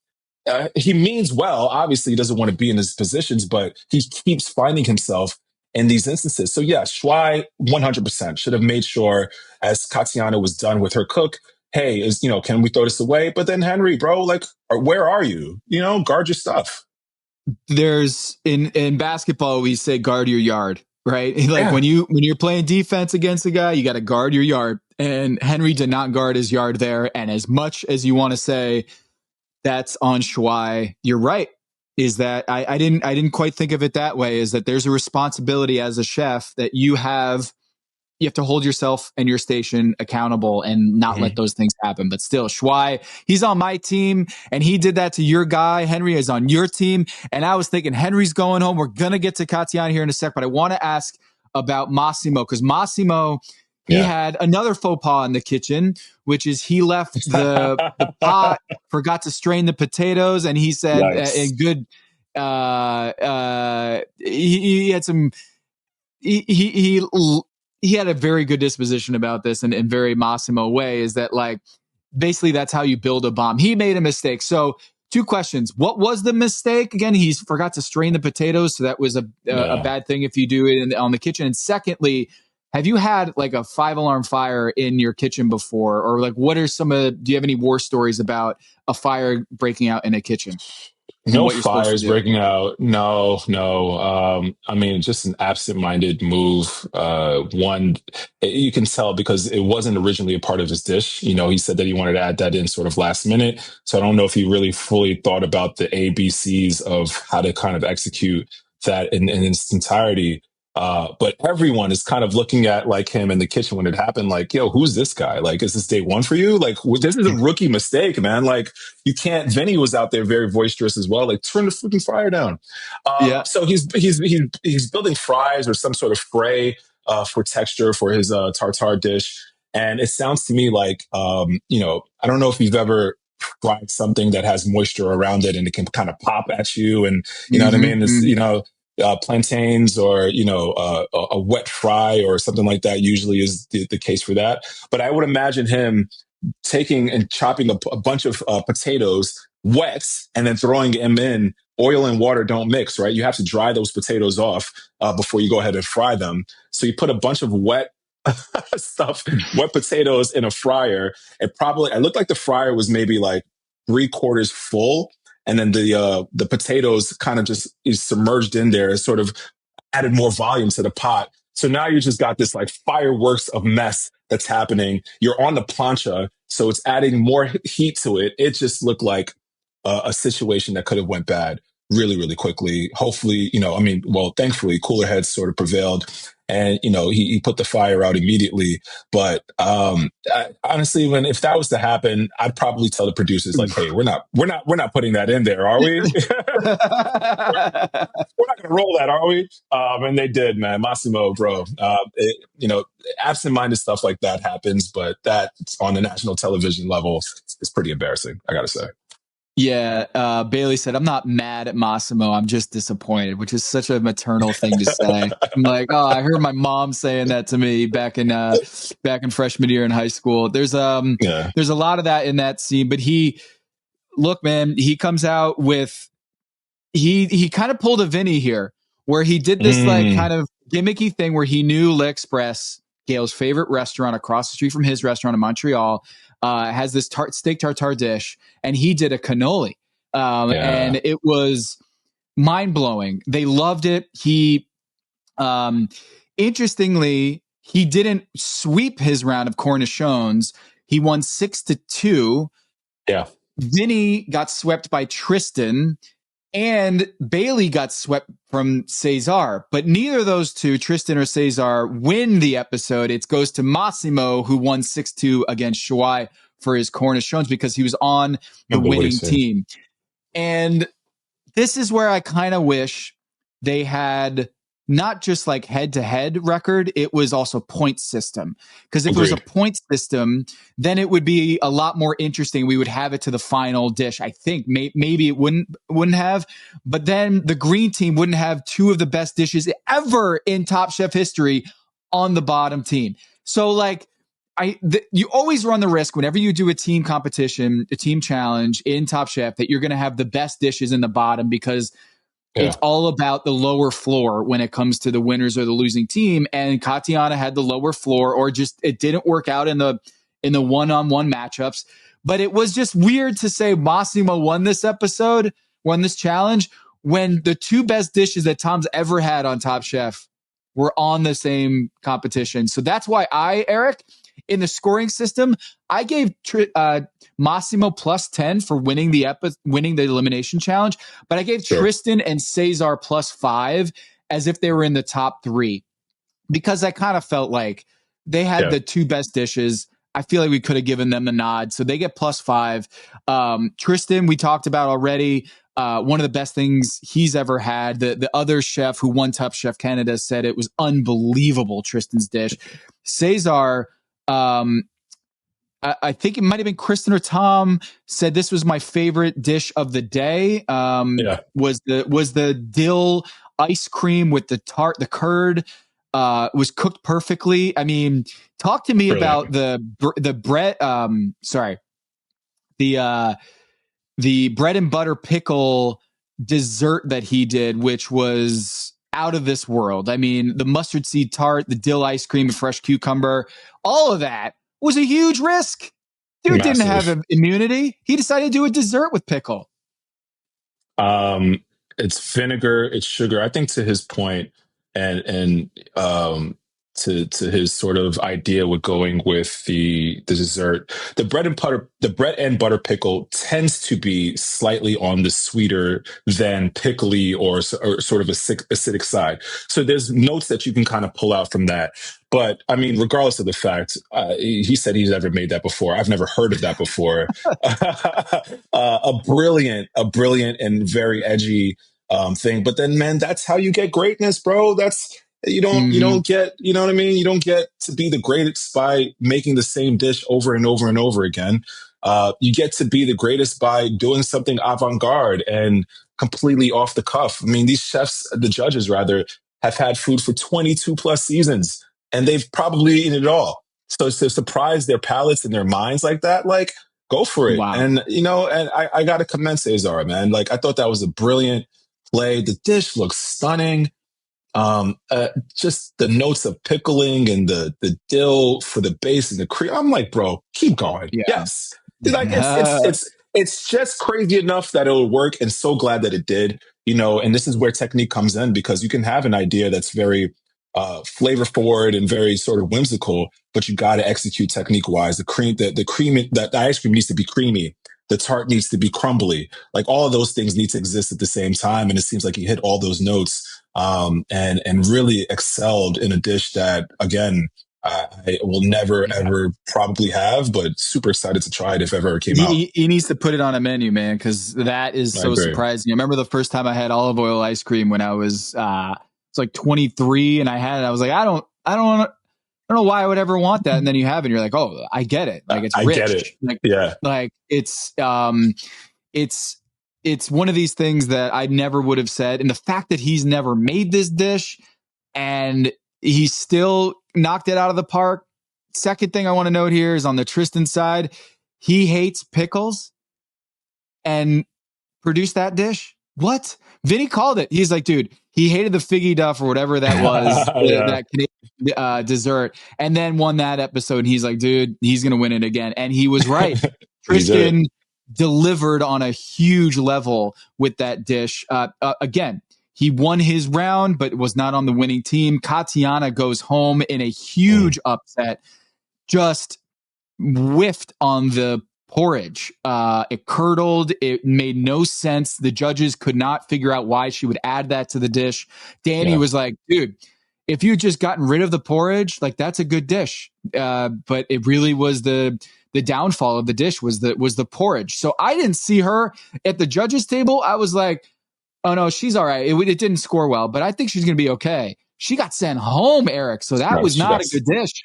he means well. Obviously, he doesn't want to be in his positions, but he keeps finding himself in these instances. So yeah, Schwei 100% should have made sure, as Katiana was done with her cook, hey, can we throw this away? But then Henry, bro, like, where are you? Guard your stuff. There's in basketball, we say guard your yard, right? Like when you're playing defense against a guy, you got to guard your yard. And Henry did not guard his yard there. And as much as you want to say that's on Schwei, you're right. Is that I didn't quite think of it that way. Is that there's a responsibility as a chef that you have to hold yourself and your station accountable and not let those things happen. But still, Schwei, he's on my team and he did that to your guy. Henry is on your team. And I was thinking Henry's going home. We're going to get to Katiana here in a sec, but I want to ask about Massimo, because Massimo, he had another faux pas in the kitchen, which is he left the pot, forgot to strain the potatoes. And he said, he had some, he had a very good disposition about this and in very Massimo way, is that like, basically that's how you build a bomb. He made a mistake. So 2 questions. What was the mistake? Again, he forgot to strain the potatoes. So that was a bad thing if you do it on the kitchen. And secondly, have you had like a 5-alarm fire in your kitchen before? Or like, what are do you have any war stories about a fire breaking out in a kitchen? No fires breaking out. No. I mean, just an absent-minded move. One, you can tell because it wasn't originally a part of his dish. He said that he wanted to add that in sort of last minute. So I don't know if he really fully thought about the ABCs of how to kind of execute that in its entirety. But everyone is kind of looking at like him in the kitchen when it happened, like, yo, who's this guy? Like, is this day one for you? Like, this is a rookie mistake, man. Like, you can't. Vinny was out there very boisterous as well. Like, turn the freaking fryer down. Yeah. So he's building fries or some sort of fray for texture for his tartare dish, and it sounds to me like I don't know if you've ever fried something that has moisture around it and it can kind of pop at you, and you know what I Mm-hmm, mean. It's mm-hmm. plantains or a wet fry or something like that usually is the case for that. But I would imagine him taking and chopping a bunch of potatoes wet and then throwing them in. Oil and water don't mix, right? You have to dry those potatoes off before you go ahead and fry them. So you put a bunch of wet stuff, wet potatoes in a fryer. It looked like the fryer was maybe like 3/4 full, and then the potatoes kind of just is submerged in there, sort of added more volume to the pot. So now you just got this like fireworks of mess that's happening. You're on the plancha, so it's adding more heat to it. It just looked like a situation that could have went bad really, really quickly. Hopefully, thankfully, cooler heads sort of prevailed, and he put the fire out immediately. But honestly, if that was to happen, I'd probably tell the producers like, "Hey, we're not putting that in there, are we?" We're not going to roll that, are we? And they did, man. Massimo, bro. Absent-minded stuff like that happens, but that on the national television level is pretty embarrassing, I got to say. Yeah, Bailey said, "I'm not mad at Massimo. I'm just disappointed," which is such a maternal thing to say. I'm like, oh, I heard my mom saying that to me back in freshman year in high school. There's a lot of that in that scene, but look, man, he comes out with he kind of pulled a Vinny here, where he did this like kind of gimmicky thing where he knew L'Express, Gail's favorite restaurant across the street from his restaurant in Montreal, has this steak tartare dish, and he did a cannoli, and it was mind blowing. They loved it. He, interestingly, he didn't sweep his round of cornichons. He won 6-2. Yeah. Vinny got swept by Tristen, and Bailey got swept from César, but neither of those two, Tristen or César, win the episode. It goes to Massimo, who won 6-2 against Shuai for his cornichons because he was on the winning team. And this is where I kind of wish they had not just like head-to-head record, it was also point system. Because if it was a point system, then it would be a lot more interesting. We would have it to the final dish. I think maybe it wouldn't have, but then the green team wouldn't have two of the best dishes ever in Top Chef history on the bottom team. So like, you always run the risk whenever you do a team competition, a team challenge in Top Chef, that you're going to have the best dishes in the bottom, because it's all about the lower floor when it comes to the winners or the losing team. And Katiana had the lower floor, or just it didn't work out in the one-on-one matchups. But it was just weird to say Massimo won this challenge, when the two best dishes that Tom's ever had on Top Chef were on the same competition. So that's why Eric, in the scoring system, I gave Massimo +10 for winning the elimination challenge, but I gave Tristen and César +5 as if they were in the top 3, because I kind of felt like they had the two best dishes. I feel like we could have given them the nod, so they get +5. Tristen, we talked about already. One of the best things he's ever had. The other chef who won Top Chef Canada said it was unbelievable, Tristen's dish. César, I think it might have been Kristen or Tom, said this was my favorite dish of the day. Was the dill ice cream with the curd, was cooked perfectly. I mean, talk to me about the bread. The bread and butter pickle dessert that he did, which was out of this world. I mean, the mustard seed tart, the dill ice cream, a fresh cucumber, all of that was a huge risk. Dude didn't have immunity. He decided to do a dessert with pickle. It's vinegar, it's sugar. I think to his point, and to his sort of idea with going with the dessert. The bread and butter pickle tends to be slightly on the sweeter than pickly or sort of acidic side. So there's notes that you can kind of pull out from that. But I mean, regardless of the fact, he said he's never made that before. I've never heard of that before. A brilliant and very edgy thing. But then, man, that's how you get greatness, bro. That's you don't get, you know what I mean? You don't get to be the greatest by making the same dish over and over and over again. You get to be the greatest by doing something avant-garde and completely off the cuff. I mean, these chefs, the judges rather, have had food for 22 plus seasons and they've probably eaten it all. So to surprise their palates and their minds like that, like, go for it. Wow. And I got to commend Cesar, man. Like, I thought that was a brilliant play. The dish looks stunning. Just the notes of pickling and the dill for the base and the cream. I'm like, bro, keep going. Yeah. Yes. Like it's just crazy enough that it'll work, and so glad that it did. And this is where technique comes in, because you can have an idea that's very flavor forward and very sort of whimsical, but you got to execute technique wise. The ice cream needs to be creamy. The tart needs to be crumbly. Like, all of those things need to exist at the same time. And it seems like he hit all those notes, and really excelled in a dish that, again, I will never, ever probably have, but super excited to try it if it ever came out. He needs to put it on a menu, man, because that is so surprising. I remember the first time I had olive oil ice cream when I was it's like 23, and I had it. I was like, I don't know why I would ever want that. And then you have it, and you're like, oh, I get it. Like, it's rich. I get it. Like, yeah. Like, it's one of these things that I never would have said. And the fact that he's never made this dish and he still knocked it out of the park. Second thing I want to note here is on the Tristen side, he hates pickles and produced that dish. What? Vinny called it. He's like, dude, he hated the figgy duff or whatever that was, that Canadian dessert, and then won that episode. And he's like, dude, he's going to win it again. And he was right. Tristen delivered on a huge level with that dish. Again, he won his round, but was not on the winning team. Katiana goes home in a huge upset, just whiffed on the porridge. It curdled. It made no sense. The judges could not figure out why she would add that to the dish. Danny was like, dude, if you just gotten rid of the porridge, like, that's a good dish. But it really was the downfall of the dish was the porridge. So I didn't see her at the judges table. I was like, oh no, she's all right. It didn't score well, but I think she's going to be okay. She got sent home, Eric. So that was not a good dish.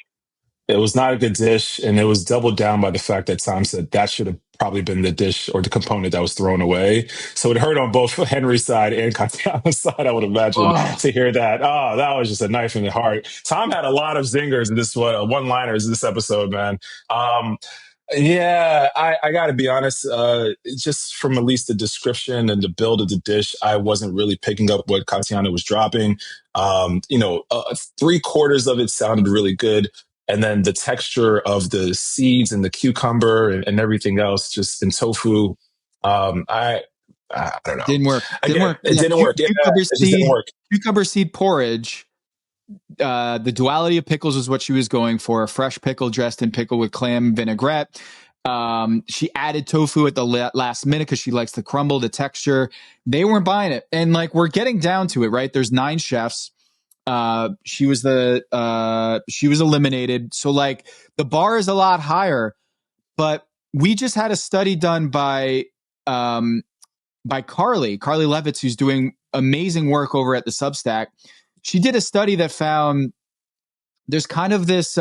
It was not a good dish, and it was doubled down by the fact that Tom said that should have probably been the dish or the component that was thrown away. So it hurt on both Henry's side and Katiana's side, I would imagine, to hear that. Oh, that was just a knife in the heart. Tom had a lot of zingers in this one-liners in this episode, man. Yeah, I got to be honest. Just from at least the description and the build of the dish, I wasn't really picking up what Katiana was dropping. 3/4 of it sounded really good. And then the texture of the seeds and the cucumber and everything else, just in tofu, I don't know. Didn't work. It didn't work. It just didn't work. Cucumber seed porridge. The duality of pickles was what she was going for. A fresh pickle dressed in pickle with clam vinaigrette. She added tofu at the last minute because she likes the crumble, the texture. They weren't buying it. And like, we're getting down to it, right? There's 9 chefs. She was eliminated. So like, the bar is a lot higher, but we just had a study done by Carly Levitz, who's doing amazing work over at the Substack. She did a study that found there's kind of this,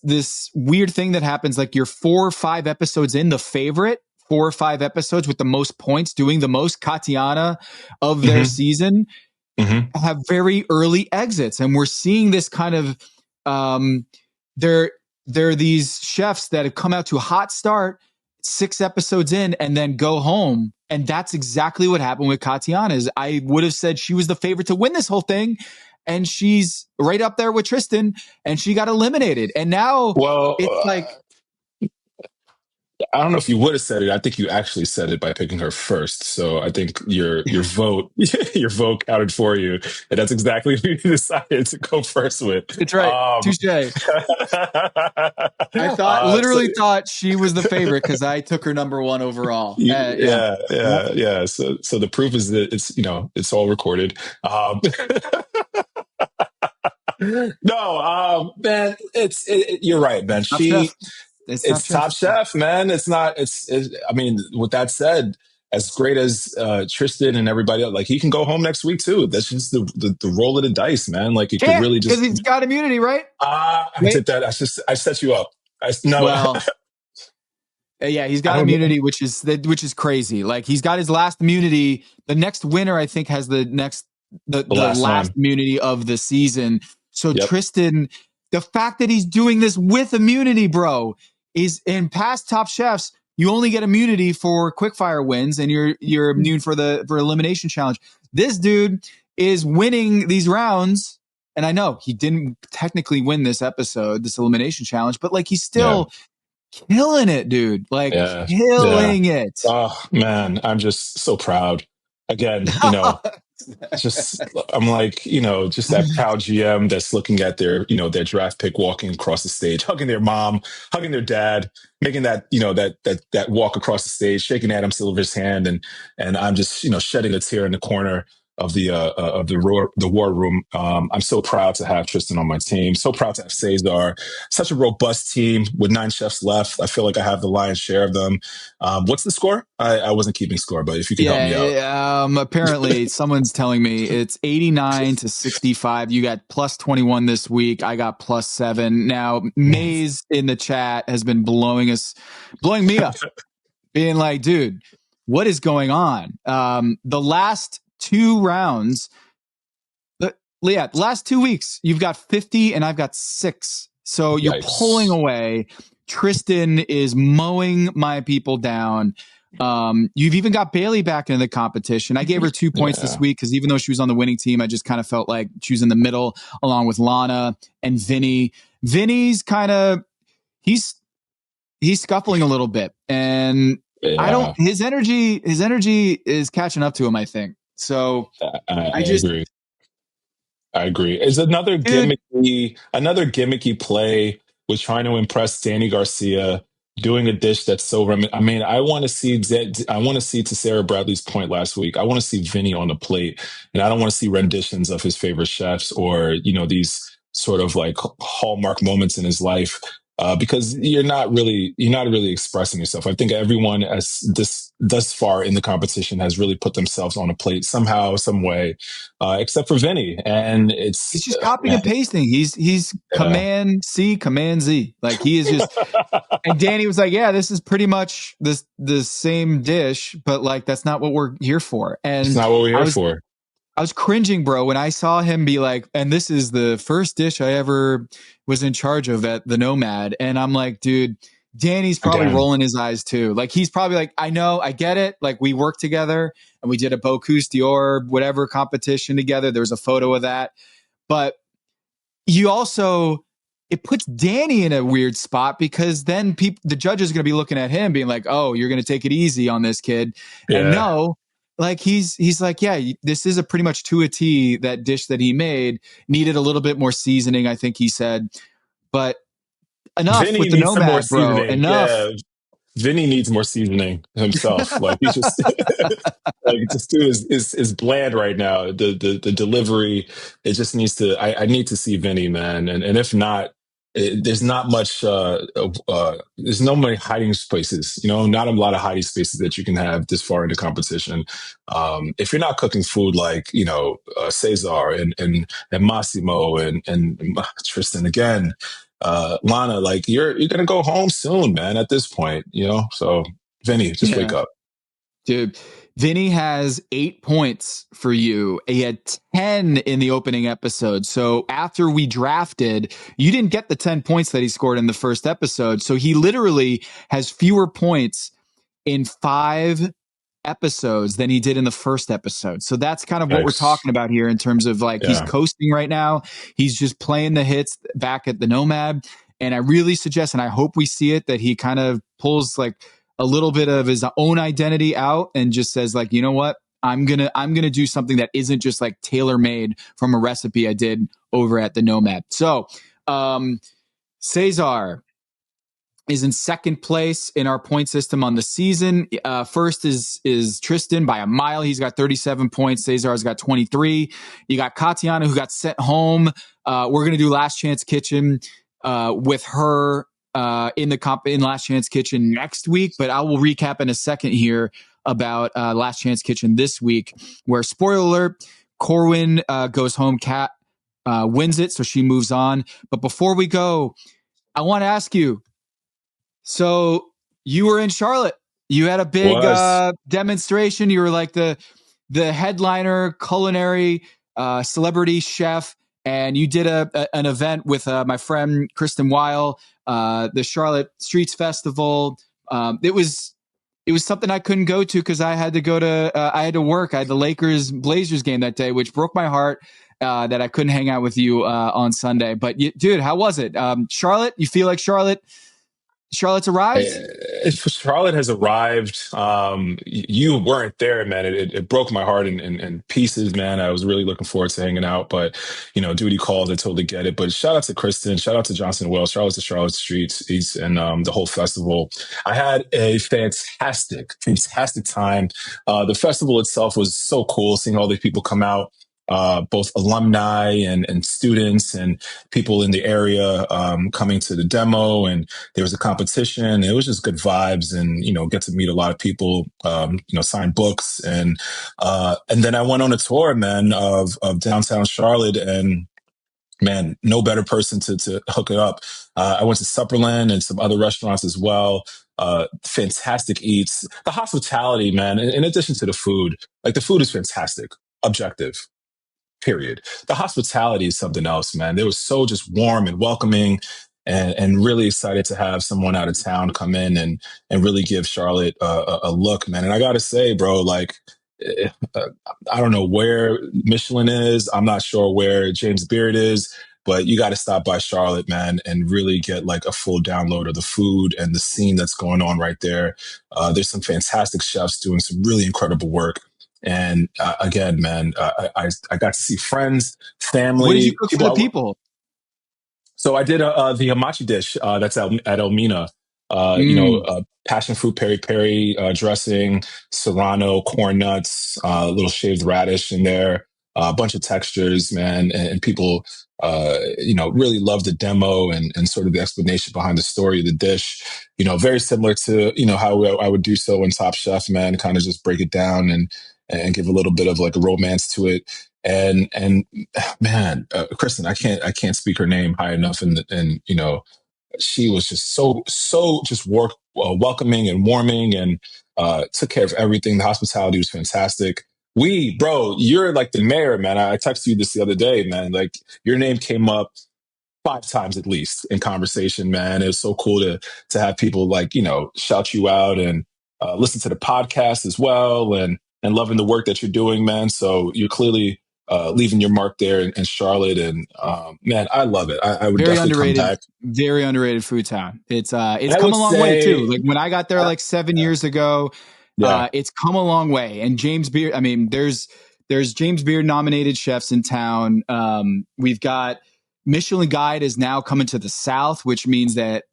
this weird thing that happens. Like, you're 4 or 5 episodes in, the favorite 4 or 5 episodes with the most points, doing the most Katiana of their season, have very early exits. And we're seeing this kind of, there are these chefs that have come out to a hot start 6 episodes in and then go home. And that's exactly what happened with Katiana. Is I would have said she was the favorite to win this whole thing. And she's right up there with Tristen, and she got eliminated. And now it's like, I don't know if you would have said it. I think you actually said it by picking her first. So I think your vote your vote counted for you, and that's exactly who you decided to go first with. It's right. Touche. I literally thought she was the favorite because I took her number one overall. Yeah. So the proof is that it's all recorded. No, man, you're right, man. It's Top Chef, man. It's not. I mean, with that said, as great as Tristen and everybody else, like he can go home next week too. That's just the roll of the dice, man. Like it could really just because he's got immunity, right? I did that. I set you up. Yeah, he's got immunity, which is crazy. Like he's got his last immunity. The next winner, I think, has the last immunity of the season. So Tristen, the fact that he's doing this with immunity, bro, is in past Top Chefs, you only get immunity for quickfire wins, and you're immune for elimination challenge. This dude is winning these rounds, and I know he didn't technically win this elimination challenge, but like he's still killing it, dude. Like killing it. Oh man, I'm just so proud. Again, I'm like, just that proud GM that's looking at their draft pick walking across the stage, hugging their mom, hugging their dad, making that, that walk across the stage, shaking Adam Silver's hand. And I'm just, shedding a tear in the corner of the war room. I'm so proud to have Tristen on my team. So proud to have César. Such a robust team with 9 chefs left. I feel like I have the lion's share of them. What's the score? I wasn't keeping score, but if you can help me out. Apparently someone's telling me it's 89 to 65. You got plus 21 this week. I got plus 7. Now, Maze in the chat has been blowing me up, being like, dude, what is going on? The last 2 rounds, the last 2 weeks, you've got 50 and I've got 6. So you're pulling away. Tristen is mowing my people down. You've even got Bailey back into the competition. I gave her 2 points this week because even though she was on the winning team, I just kind of felt like she was in the middle along with Lana and Vinny. Vinny's kind of, he's scuffling a little bit, and his energy is catching up to him, I think. So I agree. It's another gimmicky play with trying to impress Danny Garcia, doing a dish that's so I mean, I want to see to Sarah Bradley's point last week. I want to see Vinny on the plate, and I don't want to see renditions of his favorite chefs or these sort of like hallmark moments in his life. Because you're not really expressing yourself. I think everyone thus far in the competition has really put themselves on a plate somehow, some way, except for Vinny. And he's just copying and pasting. He's Command C, Command Z. Like he is just. And Danny was like, "Yeah, this is pretty much the same dish, but like that's not what we're here for." And it's not what we're here for. I was cringing, bro, when I saw him be like, and this is the first dish I ever was in charge of at the Nomad. And I'm like, dude, Danny's probably rolling his eyes too. Like, he's probably like, I know, I get it. Like, we worked together and we did a Bocuse d'Or, whatever competition together. There was a photo of that. But it puts Danny in a weird spot because then the judges are going to be looking at him being like, oh, you're going to take it easy on this kid. Yeah. And no. Like he's like, yeah, this is a pretty much to a T. That dish that he made needed a little bit more seasoning, I think he said, but enough Vinny with the Nomad, bro. Enough. Yeah. Vinny needs more seasoning himself. Like he's just like this dude is bland right now. The delivery, it just needs to. I need to see Vinny, man, and if not. There's not much. There's no many hiding spaces. Not a lot of hiding spaces that you can have this far into competition. If you're not cooking food like César and Massimo and Tristen again, Lana, like you're gonna go home soon, man. At this point, So Vinny, just wake up, dude. Vinny has 8 points for you. He had 10 in the opening episode. So after we drafted, you didn't get the 10 points that he scored in the first episode. So he literally has fewer points in 5 episodes than he did in the first episode. So that's kind of what we're talking about here in terms of like he's coasting right now. He's just playing the hits back at the Nomad. And I really suggest, and I hope we see it, that he kind of pulls like a little bit of his own identity out and just says like, you know what? I'm gonna do something that isn't just like tailor made from a recipe I did over at the Nomad. So César is in second place in our point system on the season. First is Tristen by a mile. He's got 37 points. César's got 23. You got Katiana, who got sent home. We're gonna do Last Chance Kitchen with her in Last Chance Kitchen next week, but I will recap in a second here about Last Chance Kitchen this week, where, spoiler alert, Corwin goes home. Kat wins it, so she moves on. But before we go, I want to ask you, so you were in Charlotte. You had a big demonstration. You were like the headliner, culinary celebrity chef, and you did an event with my friend Kristen Weil, the Charlotte Streets Festival. It was something I couldn't go to because I had to work. I had the Lakers Blazers game that day, which broke my heart that I couldn't hang out with you on Sunday. But dude, how was it? Charlotte, you feel like Charlotte's arrived? Charlotte has arrived. You weren't there, man. It broke my heart in pieces, man. I was really looking forward to hanging out, but duty calls. I totally get it. But shout out to Kristen, shout out to Johnson Wells, shout out to Charlotte Streets and the whole festival. I had a fantastic time. The festival itself was so cool, seeing all these people come out. Both alumni and students and people in the area coming to the demo, and there was a competition. It was just good vibes, and get to meet a lot of people. Sign books, and then I went on a tour, man, of downtown Charlotte, and man, no better person to hook it up. I went to Supperland and some other restaurants as well. Fantastic eats. The hospitality, man, in addition to the food, like the food is fantastic, objective. Period. The hospitality is something else, man. They were so just warm and welcoming, and really excited to have someone out of town come in and really give Charlotte a look, man. And I gotta say, bro, like, I don't know where Michelin is. I'm not sure where James Beard is, but you got to stop by Charlotte, man, and really get like a full download of the food and the scene that's going on right there. There's some fantastic chefs doing some really incredible work. And again, man, I got to see friends, What did you family, cook for the people? So I did the hamachi dish that's at Elmina. Passion fruit peri peri dressing, serrano, corn nuts, a little shaved radish in there, a bunch of textures, man, and people, really loved the demo and sort of the explanation behind the story of the dish. Very similar to how I would do so in Top Chef, man, kind of just break it down and give a little bit of like a romance to it. And man, Kristen, I can't speak her name high enough, and she was just so just welcoming and warming, and took care of everything. The hospitality was fantastic. Bro, you're like the mayor, man. I texted you this the other day, man. Like, your name came up 5 times at least in conversation, man. It was so cool to have people like shout you out and listen to the podcast as well, and loving the work that you're doing, man. So you're clearly leaving your mark there in Charlotte, and man, I love it. I would Very definitely underrated, come back. very underrated food town. It's I come would a long way say, too. Like when I got there like 7 years ago, yeah, it's come a long way. And James Beard, I mean, there's James Beard nominated chefs in town. We've got Michelin Guide is now coming to the South, which means that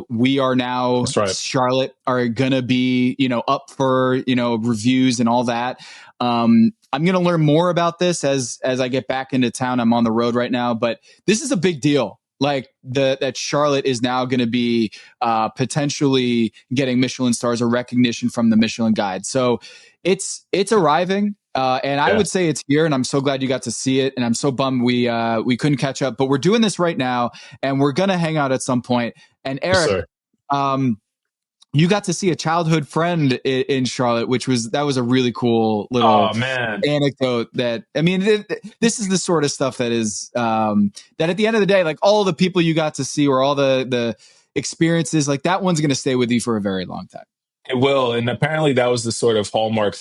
we are now, that's right. Charlotte are gonna be up for reviews and all that. I'm going to learn more about this as I get back into town. I'm on the road right now, but this is a big deal. Like that Charlotte is now going to be potentially getting Michelin stars or recognition from the Michelin Guide. So it's arriving. And I would say it's here, and I'm so glad you got to see it. And I'm so bummed we couldn't catch up, but we're doing this right now, and we're going to hang out at some point. And Eric, yes, you got to see a childhood friend in Charlotte, that was a really cool little anecdote. This is the sort of stuff that is, that at the end of the day, like all the people you got to see or all the experiences, like that one's going to stay with you for a very long time. It will. And apparently that was the sort of hallmark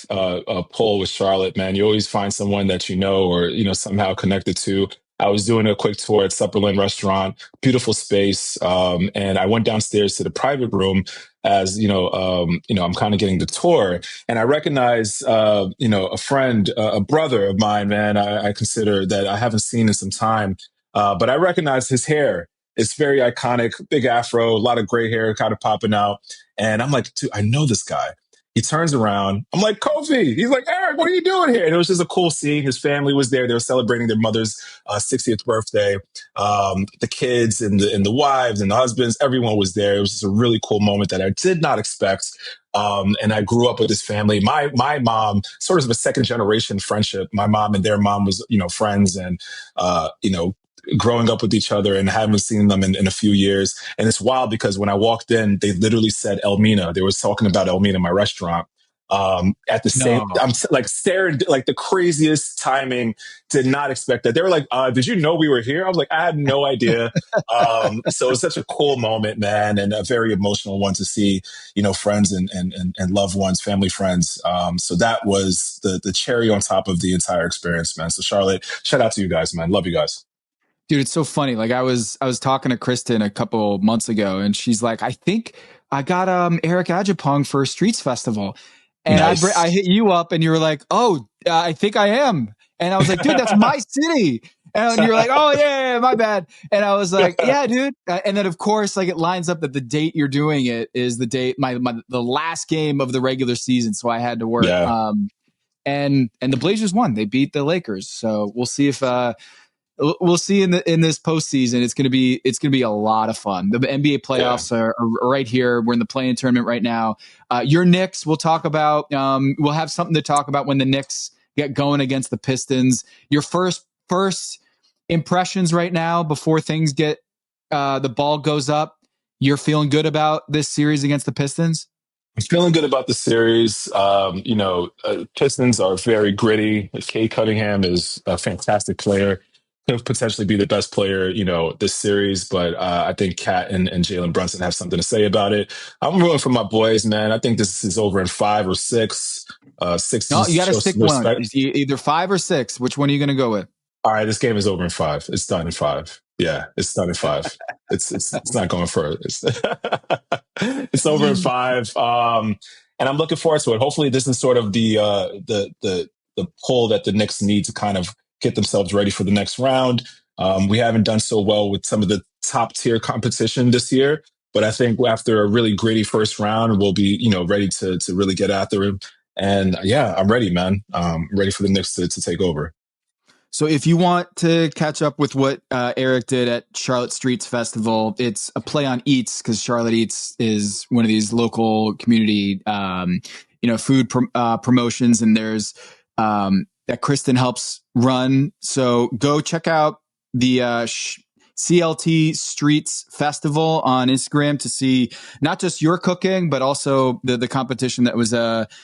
pull with Charlotte, man. You always find someone that or, somehow connected to. I was doing a quick tour at Supperland Restaurant, beautiful space. And I went downstairs to the private room as, I'm kind of getting the tour. And I recognize, a friend, a brother of mine, man, I consider that I haven't seen in some time. But I recognize his hair. It's very iconic, big afro, a lot of gray hair kind of popping out. And I'm like, dude, I know this guy. He turns around. I'm like, Kofi. He's like, Eric, what are you doing here? And it was just a cool scene. His family was there. They were celebrating their mother's 60th birthday. The kids and the wives and the husbands, everyone was there. It was just a really cool moment that I did not expect. And I grew up with this family. My mom, sort of a second generation friendship. My mom and their mom was, friends and, growing up with each other and haven't seen them in a few years. And it's wild because when I walked in, they literally said Elmina. They were talking about Elmina, my restaurant. At the same, No. I'm like staring, like the craziest timing. Did not expect that. They were like, "Did you know we were here?" I was like, "I had no idea." So it was such a cool moment, man, and a very emotional one to see, friends and loved ones, family friends. So that was the cherry on top of the entire experience, man. So Charlotte, shout out to you guys, man. Love you guys. Dude, it's so funny. Like I was talking to Tristen a couple months ago, and she's like, "I think I got Eric Adjepong for a Streets Festival," and I Nice. hit you up, and you were like, "Oh, I think I am," and I was like, "Dude, that's my city." And you're like, "Oh yeah, my bad." And I was like, "Yeah, dude." And then of course, like it lines up that the date you're doing it is the date the last game of the regular season, so I had to work. Yeah. And the Blazers won. They beat the Lakers, so we'll see if we'll see in this postseason. It's gonna be a lot of fun. The NBA playoffs are right here. We're in the play-in tournament right now. Your Knicks, we'll talk about. We'll have something to talk about when the Knicks get going against the Pistons. Your first impressions right now before things get the ball goes up. You're feeling good about this series against the Pistons? I'm feeling good about the series. Pistons are very gritty. Kay Cunningham is a fantastic player. Could potentially be the best player, this series. But I think Kat and Jalen Brunson have something to say about it. I'm rooting for my boys, man. I think this is over in 5 or 6. Six No, you just got to shows stick some one. respect. It's either 5 or 6. Which one are you going to go with? All right, this game is over in 5. It's done in 5. Yeah, it's done in 5. It's not going further. It's over in 5. And I'm looking forward to it. Hopefully, this is sort of the pull that the Knicks need to kind of get themselves ready for the next round. We haven't done so well with some of the top tier competition this year, but I think after a really gritty first round, we'll be ready to really get after it. And yeah, I'm ready, man. Ready for the Knicks to take over. So if you want to catch up with what Eric did at Charlotte Streets Festival, it's a play on Eats because Charlotte Eats is one of these local community, food promotions, and there's that Tristen helps run. So go check out the CLT Streets Festival on Instagram to see not just your cooking, but also the competition that was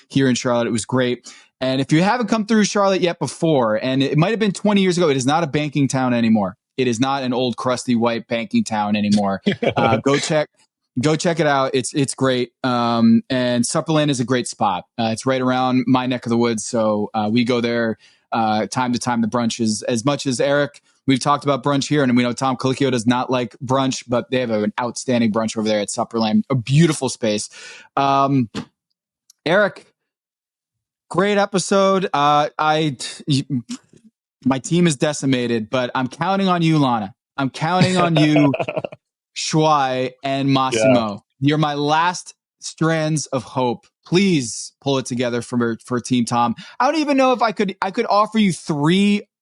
here in Charlotte. It was great. And if you haven't come through Charlotte yet before, and it might have been 20 years ago, it is not a banking town anymore. It is not an old crusty white banking town anymore. Go check it out. It's great. And Supperland is a great spot. It's right around my neck of the woods. So we go there time to time. The brunch is, as much as Eric, we've talked about brunch here, and we know Tom Colicchio does not like brunch, but they have an outstanding brunch over there at Supperland, a beautiful space. Eric, great episode. My team is decimated, but I'm counting on you, Lana. I'm counting on you, Shuai and Massimo. Yeah. You're my last strands of hope. Please pull it together for Team Tom. I don't even know if I could offer you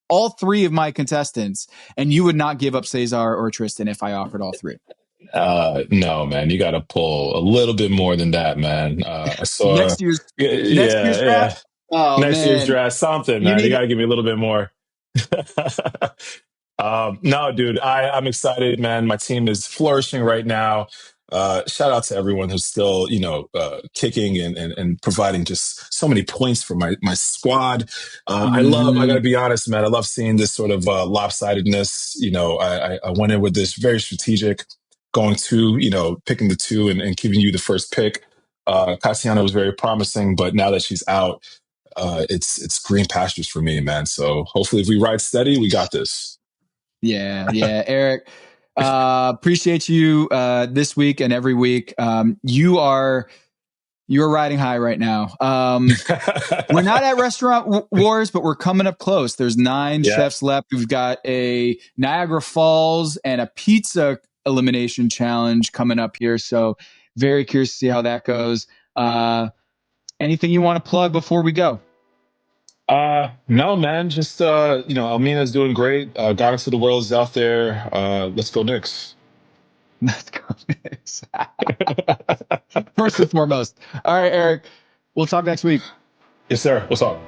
all three of my contestants, and you would not give up César or Tristen if I offered all three. No, man, you got to pull a little bit more than that, man. I saw next year's draft. Oh, next year's draft, something, man. You got to give me a little bit more. No, dude, I'm excited, man. My team is flourishing right now. Shout out to everyone who's still, kicking and providing just so many points for my squad. I got to be honest, man. I love seeing this sort of lopsidedness. I went in with this very strategic, going to, picking the 2 and giving you the first pick. Cassiana was very promising, but now that she's out, it's green pastures for me, man. So hopefully if we ride steady, we got this. Yeah, Eric. Appreciate you this week and every week. You're riding high right now. We're not at Restaurant Wars, but we're coming up close. There's 9 chefs left. We've got a Niagara Falls and a pizza elimination challenge coming up here. So very curious to see how that goes. Anything you want to plug before we go? No, man. Just Almina's doing great. Goddess of the World is out there. Let's go Knicks. Let's go Knicks. First and foremost. All right, Eric. We'll talk next week. Yes, sir. What's up?